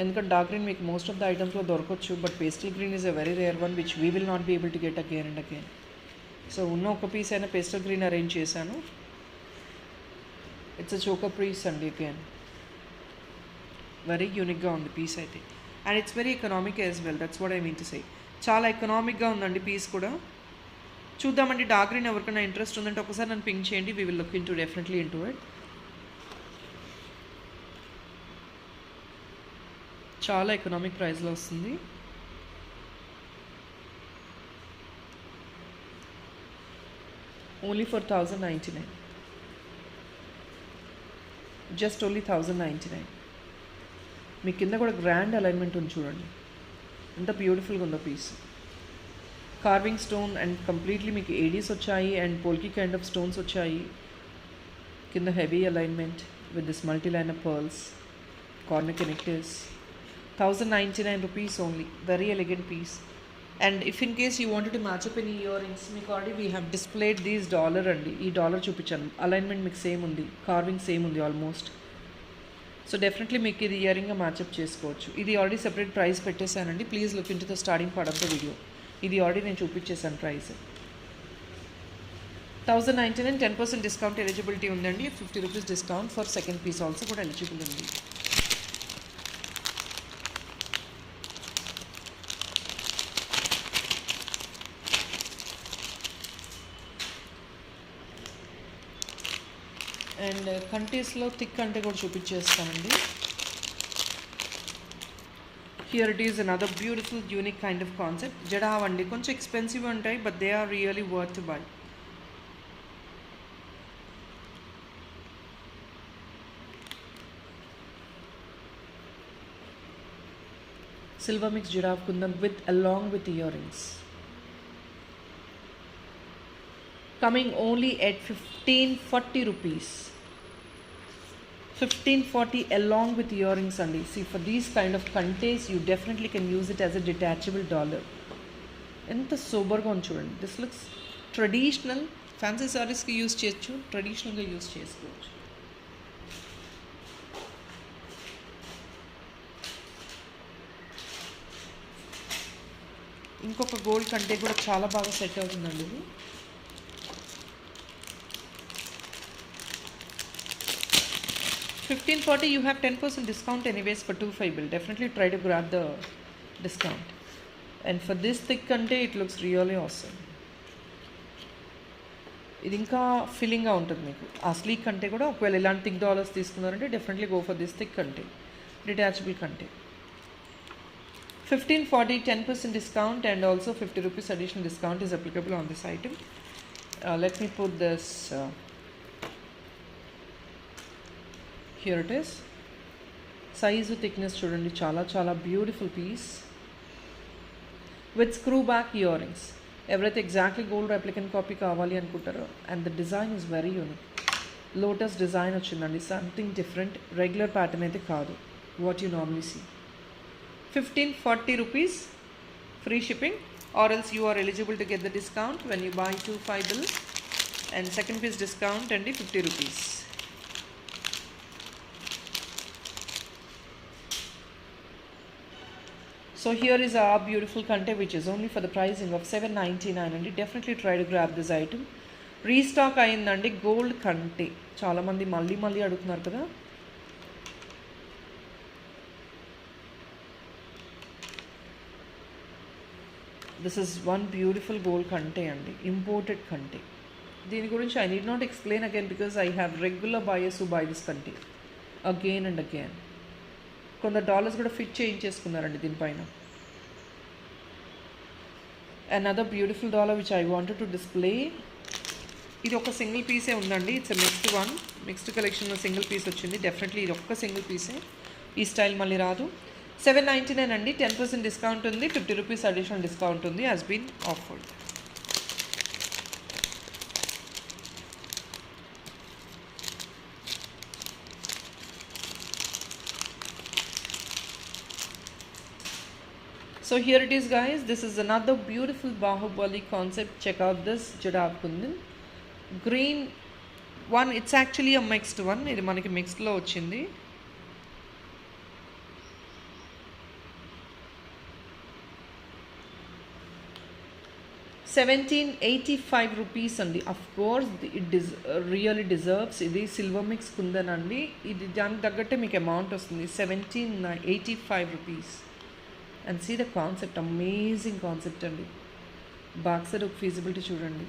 ఎందుకంటే డార్క్ గ్రీన్ మీకు మోస్ట్ ఆఫ్ ద ఐటమ్స్లో దొరకవచ్చు, but pastel green is a very rare one which we will not be able to get again and again. So ఉన్న ఒక piece అయినా pastel green arrange చేశాను. It's a choker piece అండి. Again very యూనిక్గా ఉంది piece అయితే, and it's very economic as well. That's what I mean to say. చాలా ఎకనామిక్గా ఉందండి పీస్ కూడా. చూద్దామండి, డార్క్ గ్రీన్ ఎవరికైనా ఇంట్రెస్ట్ ఉందంటే ఒకసారి నన్ను పింక్ చేయండి. We will look in to definitely in to it. చాలా ఎకనామిక్ ప్రైస్లో వస్తుంది. Only for 1099, just only 1099. మీ కింద కూడా గ్రాండ్ అలైన్మెంట్ ఉంది చూడండి, ఎంత బ్యూటిఫుల్గా ఉందో piece. Carving stone and completely మీకు ఏడీస్ వచ్చాయి and polki kind of stones వచ్చాయి. కింద heavy alignment with this multi line of pearls, corner connectors. 1099 rupees only. Very elegant piece. And if in case you wanted to match up any earrings, మీకు already we have displayed these dollar అండి. ఈ dollar చూపించాను, alignment మీకు same ఉంది, carving same ఉంది almost. So definitely మీకు ఇది ఇయరింగ్గా మ్యాచ్అప్ చేసుకోవచ్చు. ఇది ఆల్రెడీ సెపరేట్ ప్రైస్ పెట్టేశానండి. Please look in to the starting part of the video. ఇది ఆల్రెడీ నేను చూపించేసాను ప్రైస్. 1099, 10% డిస్కౌంట్ ఎలిజిబిలిటీ ఉందండి. 50 rupees discount for second piece also కూడా ఎలిజిబుల్ ఉంది. అండ్ కంటీస్లో థిక్ అంటే కూడా చూపించేస్తానండి. Here it is another beautiful unique kind of concept. Jadau అండి, కొంచెం ఎక్స్పెన్సివ్ ఉంటాయి but they are really worth buy. Silver mix jadau kundan with along with earrings. Coming only at 1540 rupees. 1540 along with earrings only. See, for these kind of contays, you definitely can use it as a detachable dollar. ఎంత సూపర్గా ఉంది చూడండి. This looks traditional. Fancy సారీస్కి use చేయొచ్చు, ట్రెడిషనల్గా use చేసుకోవచ్చు. ఇంకొక gold కంటే కూడా చాలా బాగా సెట్ అవుతుందండి ఇది. $1540, you have 10% discount anyways for 25 bill. Definitely try to grab the discount. And for this thick kante, it looks really awesome. ఇది ఇంకా ఫిల్లింగ్గా ఉంటుంది మీకు. ఆ స్లీక్ కంటే కూడా ఒకవేళ ఇలాంటి థిక్ డాలర్స్ తీసుకున్నారంటే definitely go for this thick కంటే, డిటాచబుల్ కంటే. 1540, 10% discount and also 50 rupees additional discount is applicable on this item. Let me put this. Here it is. Size thickness చూడండి, చాలా చాలా beautiful piece with screw back earrings. ఎవరైతే exactly gold replicant copy కావాలి అనుకుంటారో, and the design is very unique. Lotus design వచ్చిందండి, something different, regular pattern అయితే కాదు what you normally see. 1540 rupees, free shipping, or else you are eligible to get the discount when you buy 25 bill, and second piece discount and 50 rupees. So here is our beautiful kante which is only for the pricing of 799 and definitely try to grab this item. Restock ayindandi gold kante. Chaala mandi malli adugutunnaru kada. This is one beautiful gold kante andi, imported kante. Dini gurinchi I need not explain again because I have regular buyers who buy this kante again and again. కొంత dollars కూడా fit చేయించేసుకున్నారండి దీనిపైన. Another beautiful dollar which I wanted to display. ఇది ఒక single పీసే ఉందండి. It's mixed one, mixed కలెక్షన్లో single piece వచ్చింది. Definitely ఇది ఒక్క సింగిల్ పీసే, ఈ స్టైల్ మళ్ళీ రాదు. 799 అండి, 10% డిస్కౌంట్ ఉంది, 50 రూపీస్ అడిషనల్ డిస్కౌంట్ ఉంది, has been offered. So here it is guys, this is another beautiful Bahubali concept. Check out this Jada Kundan green one. It's actually a mixed one. ఇది మనకి mixed లో వచ్చింది. ₹1785 అండి. Of course it really deserves. ఇది silver mix kundan అండి. ఇది దానికి తగ్గట్టే మీకు అమౌంట్ వస్తుంది. ₹1785. And see the concept, amazing concept అండి. బ్యాక్ సైడ్ ఒక ఫీజిబిలిటీ చూడండి,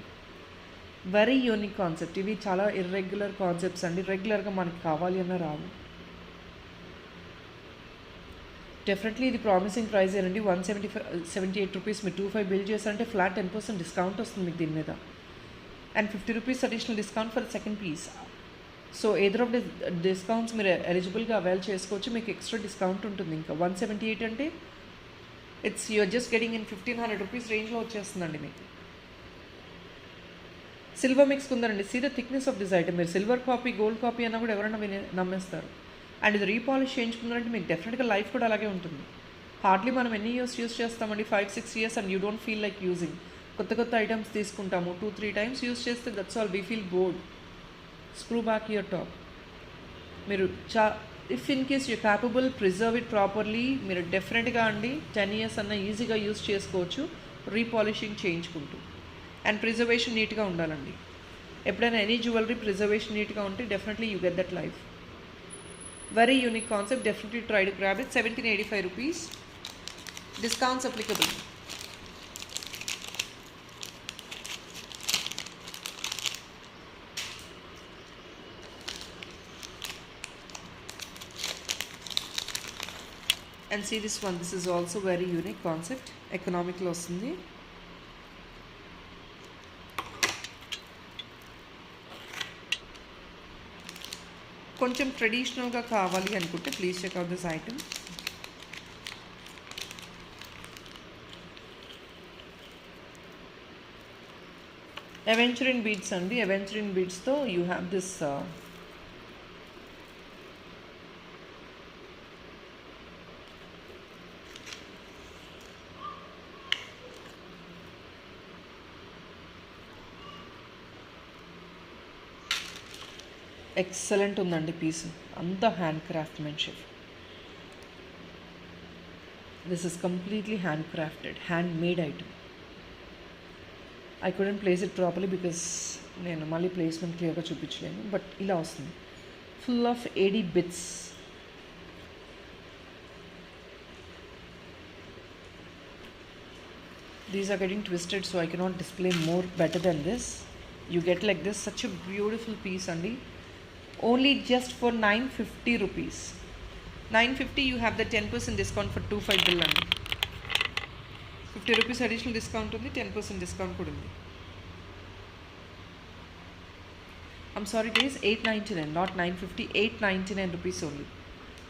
వెరీ యూనిక్ కాన్సెప్ట్. ఇవి చాలా ఇర్రెగ్యులర్ కాన్సెప్ట్స్ అండి, రెగ్యులర్గా మనకి కావాలి అన్న రావు. డెఫినెట్లీ ఇది ప్రామిసింగ్ ప్రైస్ ఏనండి. ₹178 మీరు 25 బిల్ చేశారంటే ఫ్లాట్ 10% డిస్కౌంట్ వస్తుంది మీకు దీని మీద. And ₹50 additional discount for second piece. So either of discounts మీరు ఎలిజిబుల్గా అవైల్ చేసుకోవచ్చు, మీకు ఎక్స్ట్రా డిస్కౌంట్ ఉంటుంది. ఇంకా 178 అంటే it's you're just getting in ₹1500 రేంజ్లో వచ్చేస్తుందండి మీకు. సిల్వర్ మిక్స్ ఉందండి. See the thickness of this item. మీరు సిల్వర్ కాపీ గోల్డ్ కాపీ అన్నా కూడా ఎవరైనా నమ్మేస్తారు. అండ్ ఇది రీపాలిష్ చేయించుకున్నారంటే మీకు డెఫినెట్గా లైఫ్ కూడా అలాగే ఉంటుంది. హార్డ్లీ మనం ఎన్ని ఇయర్స్ యూస్ చేస్తామండి, 5-6 years, and you don't feel like using. కొత్త ఐటమ్స్ తీసుకుంటాము, 2-3 times యూస్ చేస్తే that's all, we feel bored. Screw back your top. మీరు if in case you capable, preserve it properly, మీరు డెఫినెట్గా అండి 10 years అన్న ఈజీగా యూస్ చేసుకోవచ్చు రీపాలిషింగ్ చేయించుకుంటూ. అండ్ ప్రిజర్వేషన్ నీట్గా ఉండాలండి. ఎప్పుడైనా ఎనీ జ్యువెలరీ ప్రిజర్వేషన్ నీట్గా ఉంటే definitely you get that life. Very unique concept. Definitely try to grab it. ₹1785. Discounts applicable. And see this one, this is also very unique concept. Economic లో వస్తుంది. కొంచెం ట్రెడిషనల్గా కావాలి అనుకుంటే please check out this item. Aventurine beads అండి. Aventurine బీడ్స్తో you have this excellent ఉందండి piece, అంతా hand craftsmanship. This is completely hand crafted, hand made item. I couldn't place it properly because నేను మళ్ళీ ప్లేస్మెంట్ క్లియర్గా చూపించలేను, బట్ ఇలా వస్తుంది. Full of AD bits. These are getting twisted, so I cannot display more better than this. You get like this, such a beautiful piece andi. Only just for ₹950. $950 you have the 10% discount for 25 bill andi. ₹50 additional discount undi, 10% discount kuda undi. I'm sorry guys, $899, not $950, ₹899 only.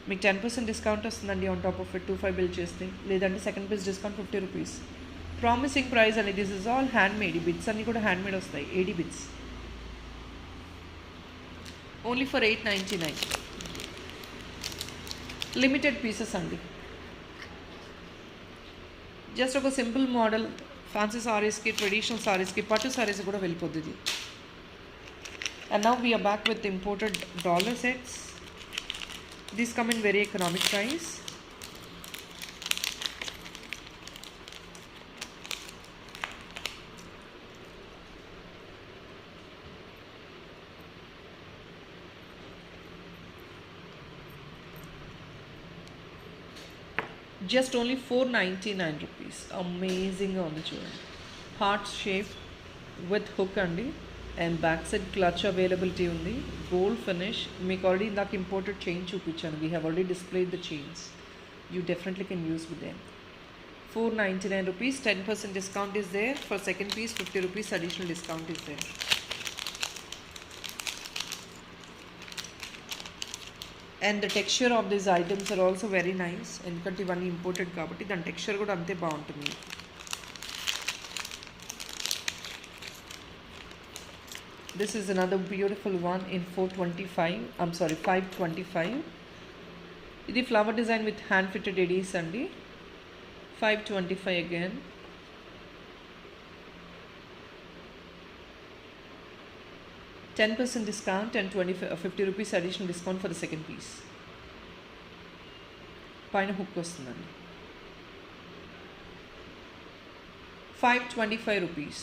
మీకు 10% discount వస్తుందండి on top of it 25 bill చేస్తే. లేదంటే second piece discount ₹50. Promising price అండి. This is all hand made. ఈ bits అన్నీ కూడా hand made వస్తాయి, 80 bits. Only for $899. Limited pieces అండి. జస్ట్ ఒక సింపుల్ మోడల్ ఫ్యాన్సీ సారీస్కి, ట్రెడిషనల్ సారీస్కి, పట్టు సారీస్ కూడా వెళ్ళిపోతుంది. And now we're back with imported dollar sets. These come in very economic price. Just only ₹499. అమేజింగ్గా ఉంది చూడండి. హార్ట్ షేప్ విత్ హుక్ అండి. And back side clutch availability ఉంది. Gold finish. మీకు ఆల్రెడీ ఇందాక ఇంపోర్టెడ్ చైన్ చూపించాను. We have already displayed the chains. You definitely can use with them. ₹499. 10% discount is there. For second piece, ₹50 additional discount is there. And the texture of these items are also very nice. ఎందుకంటే ఇవన్నీ imported కాబట్టి దాని texture కూడా అంతే బాగుంటుంది. This is another beautiful one in 525. ఇది flower design with hand fitted Aedes అండి. 525 again. %10 discount and 50 rupees additional discount for the second piece. పైన హుక్ వస్తుందండి. 525 rupees.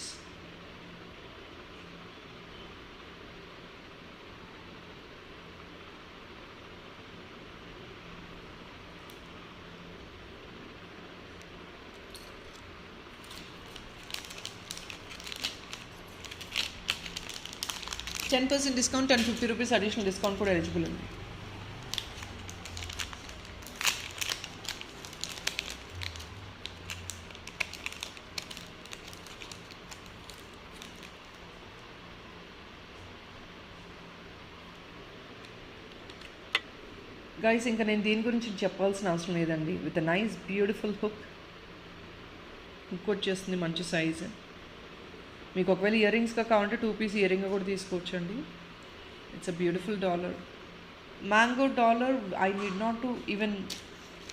%10 discount and 50 rupees additional discount కూడా ఎలిజిబుల్ ఉంది. Guys ఇంకా నేను దీని గురించి చెప్పాల్సిన అవసరం లేదండి. With a nice beautiful hook వచ్చేస్తుంది, మంచి సైజు. మీకు ఒకవేళ ఇయర్ రింగ్స్గా కావాలంటే 2 piece ఇయర్ రింగ్గా కూడా తీసుకోవచ్చండి. It's a beautiful dollar, mango dollar. I need not to even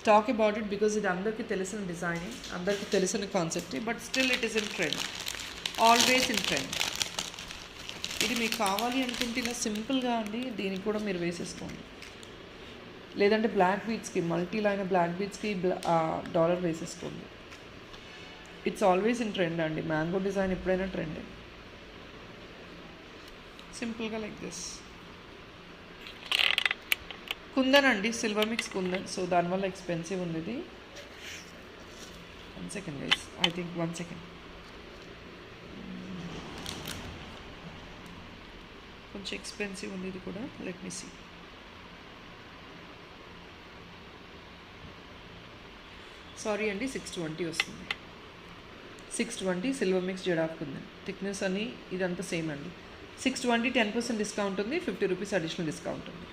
talk about it because ఇది అందరికీ తెలిసిన డిజైనింగ్, అందరికీ తెలిసిన కాన్సెప్టే. But still it is in trend, always in trend. ఇది మీకు కావాలి అనుకుంటే ఇలా సింపుల్గా అండి దీనికి కూడా మీరు వేసేసుకోండి. లేదంటే బ్లాక్ బీట్స్కి, మల్టీ లైన్ బ్లాక్ బీట్స్కి డాలర్ వేసేసుకోండి. ఇట్స్ ఆల్వేస్ ఇన్ ట్రెండ్ అండి. మ్యాంగో డిజైన్ ఎప్పుడైనా ట్రెండ్. సింపుల్గా లైక్ దిస్. కుందన్ అండి, సిల్వర్ మిక్స్ కుందన్. సో దానివల్ల ఎక్స్పెన్సివ్ ఉంది ఇది. 1 second guys, I think 1 second. కొంచెం ఎక్స్పెన్సివ్ ఉంది ఇది కూడా. Let me see. సారీ అండి, 620 వస్తుంది. 620 silver mix jadau kundan. Thickness అని ఇదంతా సేమ్ అండి. 620, 10% డిస్కౌంట్ ఉంది, 50 రూపీస్ అడిషనల్ డిస్కౌంట్ ఉంది.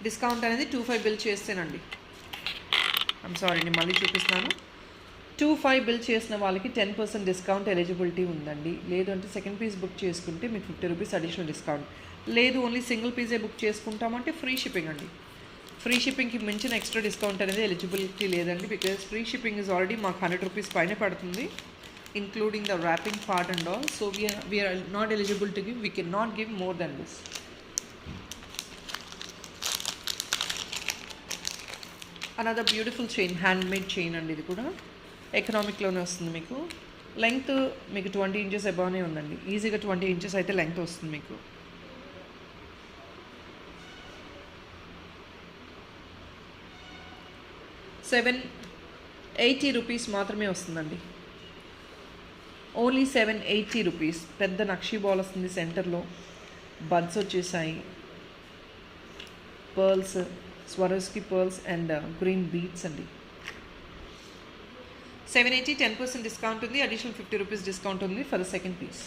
డిస్కౌంట్ అనేది 25 బిల్ చేస్తేనండి. ఐమ్ సారీ, నేను మళ్ళీ చూపిస్తున్నాను. 25 బిల్ చేసిన వాళ్ళకి 10% డిస్కౌంట్ ఎలిజిబిలిటీ ఉందండి. లేదు అంటే సెకండ్ పీస్ బుక్ చేసుకుంటే మీకు 50 రూపీస్ అడిషనల్ డిస్కౌంట్. లేదు ఓన్లీ సింగిల్ పీసే బుక్ చేసుకుంటామంటే ఫ్రీ షిప్పింగ్ అండి. ఫ్రీ షిప్పింగ్కి మించిన ఎక్స్ట్రా డిస్కౌంట్ అనేది ఎలిజిబిలిటీ లేదండి. Because free shipping is already మాకు 100 రూపీస్ పైన పడుతుంది, including the wrapping part and all. So we are not eligible to give. We cannot give more than this. Another beautiful chain, handmade chain అండి. ఇది కూడా ఎకనామిక్లోనే వస్తుంది. మీకు length మీకు 20 inches అబౌవ్నే ఉందండి. ఈజీగా 20 inches అయితే లెంగ్త్ వస్తుంది మీకు. ₹780 మాత్రమే వస్తుందండి. Only 780 rupees. పెద్ద నక్షీ బాల్ వస్తుంది, సెంటర్లో బడ్స్ వచ్చేసాయి, pearls, Swarovski pearls and green beads అండి. 780, 10% డిస్కౌంట్ ఉంది, అడిషనల్ 50 రూపీస్ డిస్కౌంట్ ఉంది for the second piece.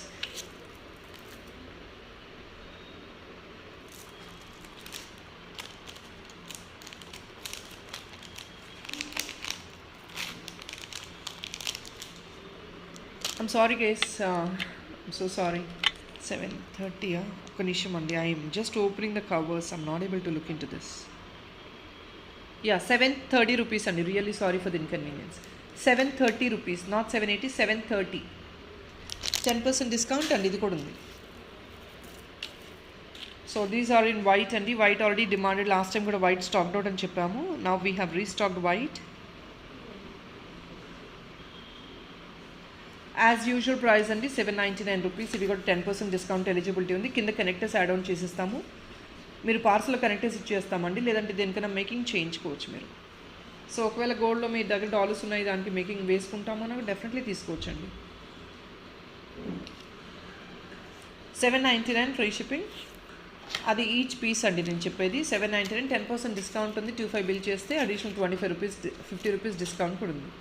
I'm sorry guys, I'm so sorry. 730 ఒక నిమిషం అండి. I'm just opening the covers. I'm not able to look into this. Yeah, 730 rupees అండి. Really sorry for the inconvenience. 730 rupees, not 780, 730. 10% discount అండి ఇది కూడా ఉంది. So these are in white అండి. White already demanded. Last time కూడా white stocked out అని చెప్పాము. Now we have restocked white. As usual price అండి 799 రూపీస్. ఇవి కూడా 10% డిస్కౌంట్ ఎలిజిబిలిటీ ఉంది. కింద కనెక్టర్స్ యాడ్ ఆన్ చేసిస్తాము. మీరు పార్సల్ కనెక్టర్స్ ఇచ్చేస్తామండి. లేదంటే దేనికైనా మేకింగ్ చేయించుకోవచ్చు మీరు. సో ఒకవేళ గోల్డ్లో మీ దగ్గర డాలర్స్ ఉన్నాయి, దానికి మేకింగ్ వేసుకుంటామన్నా డెఫినెట్లీ తీసుకోవచ్చండి. 799 ఫ్రీ షిప్పింగ్. అది ఈచ్ పీస్ అండి నేను చెప్పేది. 799, 10% డిస్కౌంట్ ఉంది. 25 బిల్ చేస్తే అడిషనల్ 25 రూపీస్, 50 రూపీస్ డిస్కౌంట్ కూడా ఉంది.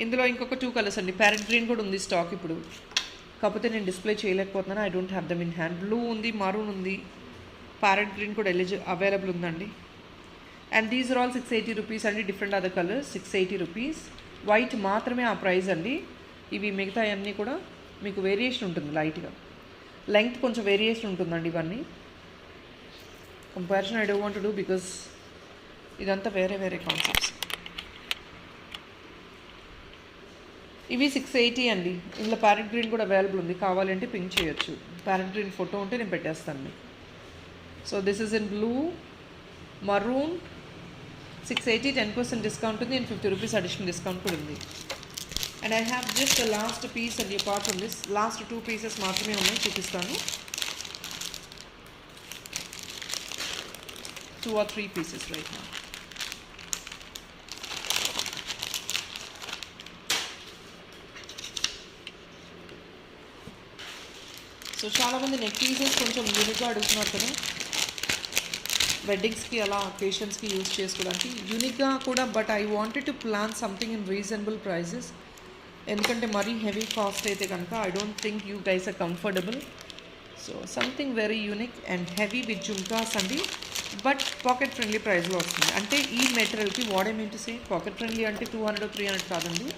ఇందులో ఇంకొక 2 కలర్స్ అండి. ప్యారెట్ గ్రీన్ కూడా ఉంది స్టాక్ ఇప్పుడు, కాకపోతే నేను డిస్ప్లే చేయలేకపోతున్నాను. I don't have them in hand. Blue ఉంది, మరూన్ ఉంది, ప్యారెట్ గ్రీన్ కూడా అవైలబుల్ ఉందండి. And these are all 680 rupees అండి. Different other colours 680 rupees. White మాత్రమే ఆ ప్రైస్ అండి. ఇవి మిగతా అన్నీ కూడా మీకు వేరియేషన్ ఉంటుంది లైట్గా. లెంగ్త్ కొంచెం వేరియేషన్ ఉంటుందండి. ఇవన్నీ comparison I don't want to do because ఇదంతా వేరే వేరే కాన్సెప్ట్స్. ఇవి 680 అండి. ఇందులో ప్యారెట్ గ్రీన్ కూడా అవైలబుల్ ఉంది, కావాలంటే పింక్ చేయొచ్చు. ప్యారెట్ గ్రీన్ ఫోటో ఉంటే నేను పెట్టేస్తాను మీకు. So this is in blue, maroon, 680, 10% discount ఉంది అండ్ 50 రూపీస్ అడిషనల్ డిస్కౌంట్ కూడా ఉంది. And I have just the last piece and apart from this last 2 pieces మాత్రమే ఉన్నాయి, చూపిస్తాను. 2 or 3 pieces right now. So చాలామంది నెక్ పీసెస్ కొంచెం యూనిక్గా అడుగుతున్నారు కదా, వెడ్డింగ్స్కి అలా అకేషన్స్కి యూజ్ చేసుకోవడానికి యూనిక్గా కూడా. But I wanted to plan something in reasonable prices, ఎందుకంటే మరీ హెవీ కాస్ట్ అయితే కనుక I don't think you guys are comfortable. So something very unique and heavy with jhumkas అండి, బట్ పాకెట్ ఫ్రెండ్లీ ప్రైస్లో వస్తుంది. అంటే ఈ మెటీరియల్కి what I mean to say, pocket friendly అంటే 200 or 300 కాదండి.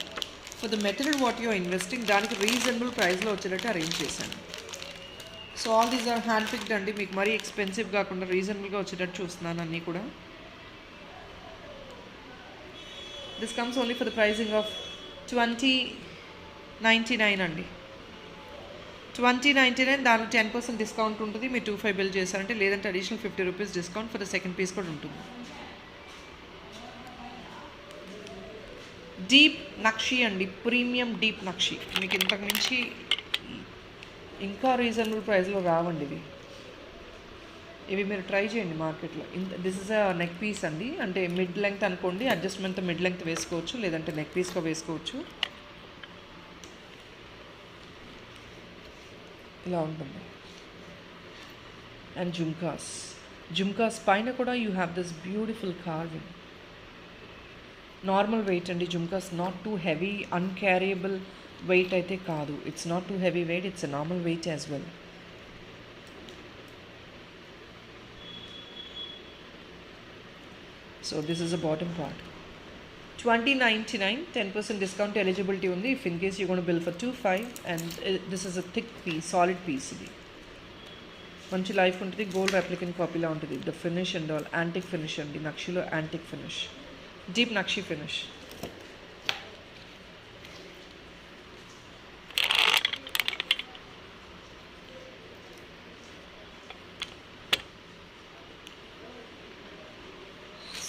For the material what you are investing, దానికి reasonable ప్రైస్లో వచ్చేటట్టు అరేంజ్ చేశాను. So all these are hand picked అండి, మీకు మరీ ఎక్స్పెన్సివ్ కాకుండా రీజనబుల్గా వచ్చేటట్టు చూస్తున్నాను అన్నీ కూడా. This comes only for the pricing of 2099 అండి. 2099, దానికి 10% డిస్కౌంట్ ఉంటుంది. మీరు 25 బిల్ చేశారంటే, లేదంటే additional 50 rupees discount for the second piece కూడా ఉంటుంది. డీప్ నక్షి అండి, ప్రీమియం డీప్ నక్షి. మీకు ఇంతకు మించి ఇంకా రీజనబుల్ ప్రైస్లో రావండి ఇవి మీరు ట్రై చేయండి మార్కెట్లో. This is a neck piece అండి, అంటే మిడ్ లెంగ్త్ అనుకోండి, అడ్జస్ట్మెంట్ మిడ్ లెంగ్త్ వేసుకోవచ్చు, లేదంటే నెక్ పీస్గా వేసుకోవచ్చు. ఇలా ఉంటుంది. అండ్ జుమ్కాస్ పైన కూడా you have this beautiful carving. Normal weight అండి jhumkas, not too heavy uncarriable weight అయితే కాదు. It's not too heavy weight, it's a normal weight as well. So this is a bottom part. 2099, 10% discount eligibility ఉంది. If in case you gone bill for 25 and this is a thick piece, solid piece. ఇది మంచి life ఉంటుంది, gold replicant కాపీలా ఉంటుంది. The finish and all antique finish అండి, నక్షిలో antique finish, deep నక్షి finish.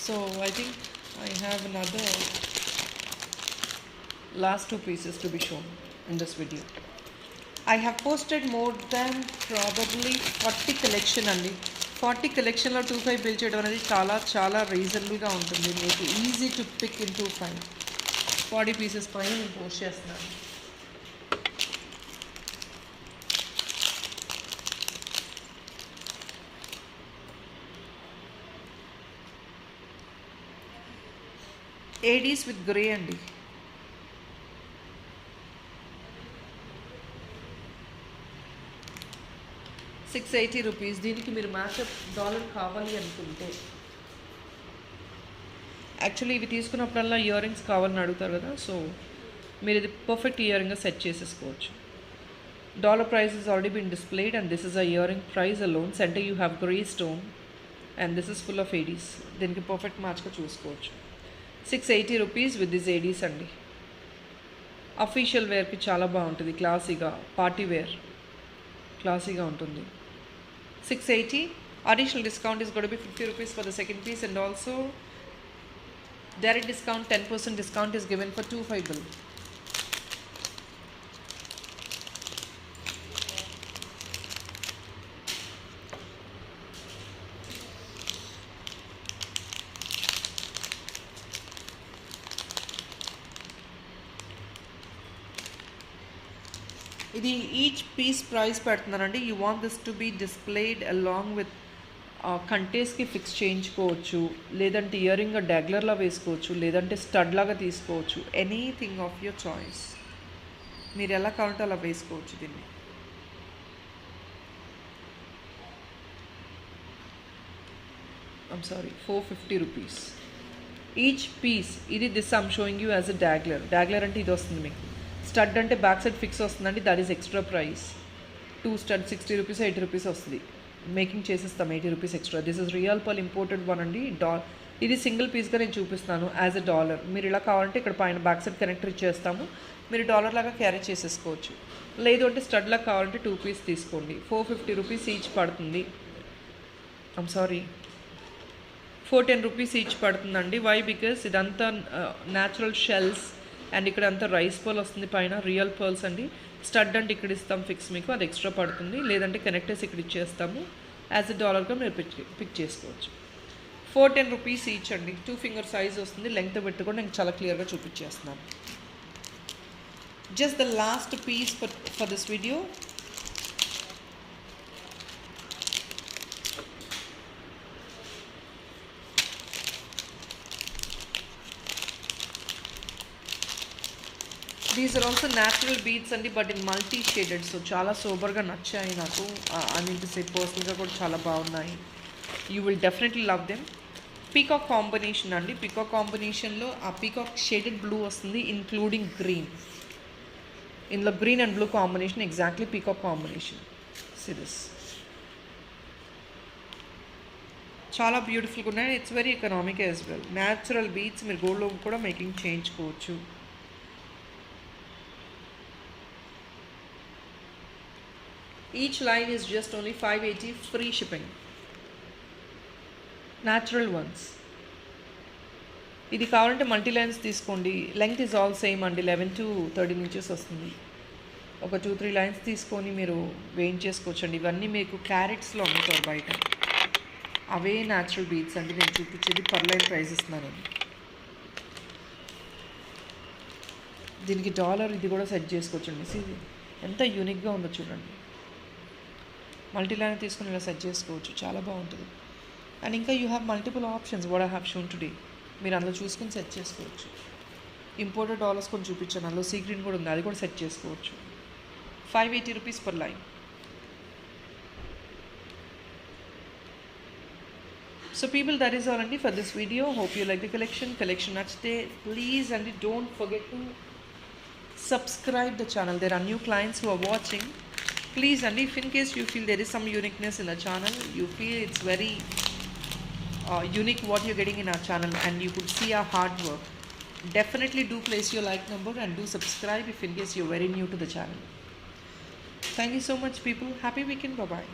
So I think I have another last 2 pieces to be shown in this video. I have posted more than probably 40 collection అండి. 40 collectionలో 25 bill చేయడం అనేది చాలా చాలా రీజనబుల్గా ఉంటుంది. మీకు easy to pick in 25 40 pieces పైన నేను పోస్ట్ చేస్తున్నాను. ఏడీస్ విత్ గ్రే అండి. ₹680. దీనికి మీరు మ్యాచప్ డాలర్ కావాలి అనుకుంటే, యాక్చువల్లీ ఇవి తీసుకున్నప్పుడల్లా ఇయర్ రింగ్స్ కావాలని అడుగుతారు కదా, సో మీరు ఇది పర్ఫెక్ట్ ఇయర్ రింగ్గా సెట్ చేసేసుకోవచ్చు. Dollar price is already been displayed and this is a earring price alone. Center you have grey stone and this is full of ADs. దీనికి పర్ఫెక్ట్ మ్యాచ్గా చూసుకోవచ్చు. ₹680 విత్ దిస్ ఏడీస్ అండి. Official వేర్కి చాలా బాగుంటుంది, క్లాసీగా, party wear క్లాసీగా ఉంటుంది. 680. Additional discount is going to be ₹50 for the second piece and also direct discount 10% discount is given for 25 bill. ఇది ఈచ్ పీస్ ప్రైస్ పెడుతున్నానండి. You want this to be displayed along with కంటేస్కి fix చేయించుకోవచ్చు, లేదంటే ear ring డాగ్లర్లా వేసుకోవచ్చు, లేదంటే stud లాగా తీసుకోవచ్చు. Anything of your choice, మీరు ఎలా కావాలంటే అలా వేసుకోవచ్చు దీన్ని. I'm sorry, ₹450 each piece. ఇది this I'm showing you as a dangler అంటే ఇది వస్తుంది మీకు. స్టడ్ అంటే బ్యాక్ సైడ్ ఫిక్స్ వస్తుందండి, that is extra price. 2 stud ₹60, ₹80 వస్తుంది. మేకింగ్ చేసేస్తాం ₹80 extra. This is real pearl imported one అండి. ఇది సింగిల్ పీస్గా నేను చూపిస్తాను యాజ్ ఎ డాలర్. మీరు ఇలా కావాలంటే ఇక్కడ పైన బ్యాక్ సైడ్ కనెక్టర్ ఇచ్చేస్తాము, మీరు డాలర్ లాగా క్యారీ చేసేసుకోవచ్చు. లేదు అంటే స్టడ్లా కావాలంటే 2 పీస్ తీసుకోండి. 450 రూపీస్ ఈచ్ పడుతుంది. ఐమ్ సారీ, 410 రూపీస్ ఈచ్ పడుతుందండి. వై? బికాస్ ఇదంతా న్యాచురల్ షెల్స్ అండ్ ఇక్కడ అంతా రైస్ పర్ల్ వస్తుంది, పైన రియల్ పర్ల్స్ అండి. స్టడ్ అంటే ఇక్కడ ఇస్తాం ఫిక్స్, మీకు అది ఎక్స్ట్రా పడుతుంది. లేదంటే కనెక్టర్స్ ఇక్కడ ఇచ్చేస్తాము, యాజ్ ఎ డాలర్గా మీరు పిక్ చేసుకోవచ్చు. 410 రూపీస్ ఈచ్ అండి. 2 ఫింగర్ సైజ్ వస్తుంది. లెంగ్త్ పెట్టుకొని నేను చాలా క్లియర్గా చూపించేస్తున్నాను. Just the last piece for this video. These are also natural beads అండి, but in multi shaded. So చాలా సూపర్గా నచ్చాయి నాకు. అని సే పర్సనల్గా కూడా చాలా బాగున్నాయి. You will definitely love them. Peacock combination అండి. పీకాక్ కాంబినేషన్లో ఆ పీకాక్ షేడెడ్ బ్లూ వస్తుంది, ఇంక్లూడింగ్ గ్రీన్. ఇందులో green and blue combination exactly peacock combination. Series చాలా బ్యూటిఫుల్గా ఉన్నాయి. It's very economic as well. Natural beads మీరు గోల్డ్లో కూడా మేకింగ్ చేయించుకోవచ్చు. Each line is just only 580, free shipping. Natural ones. ఇది కావాలంటే మల్టీ లైన్స్ తీసుకోండి. లెంగ్త్ ఈజ్ ఆల్ సేమ్ అండి, 11 to 13 ఇంచెస్ వస్తుంది. ఒక 2-3 లైన్స్ తీసుకొని మీరు వేయించేసుకోవచ్చండి. ఇవన్నీ మీకు క్యారెట్స్లో అమ్ముతారు బయట. అవే న్యాచురల్ బీడ్స్ అండి నేను చూపించేది. పర్ లైన్ ప్రైస్ ఇస్తున్నాను. దీనికి డాలర్ ఇది కూడా సెట్ చేసుకోవచ్చండి. ఇది ఎంత యూనిక్గా ఉందో చూడండి. మల్టీ లైన్ తీసుకుని ఇలా సెట్ చేసుకోవచ్చు, చాలా బాగుంటుంది. అండ్ ఇంకా you have multiple options what I have shown today. మీరు అందులో చూసుకొని సెట్ చేసుకోవచ్చు. ఇంపోర్టెడ్ డాలర్స్ కొన్ని చూపించాను, అందులో సీ గ్రీన్ కూడా ఉంది, అది కూడా సెట్ చేసుకోవచ్చు. 580 rupees per line. So people, that is all అండి for this video. Hope you like the collection నచ్చితే ప్లీజ్ అండి don't forget to subscribe the channel. There are new clients who are watching. Please, and if in case you feel there is some uniqueness in the channel, you feel it's very unique what you're getting in our channel, and you could see our hard work, definitely do place your like number and do subscribe if in case you're very new to the channel. Thank you so much people. Happy weekend. Bye bye.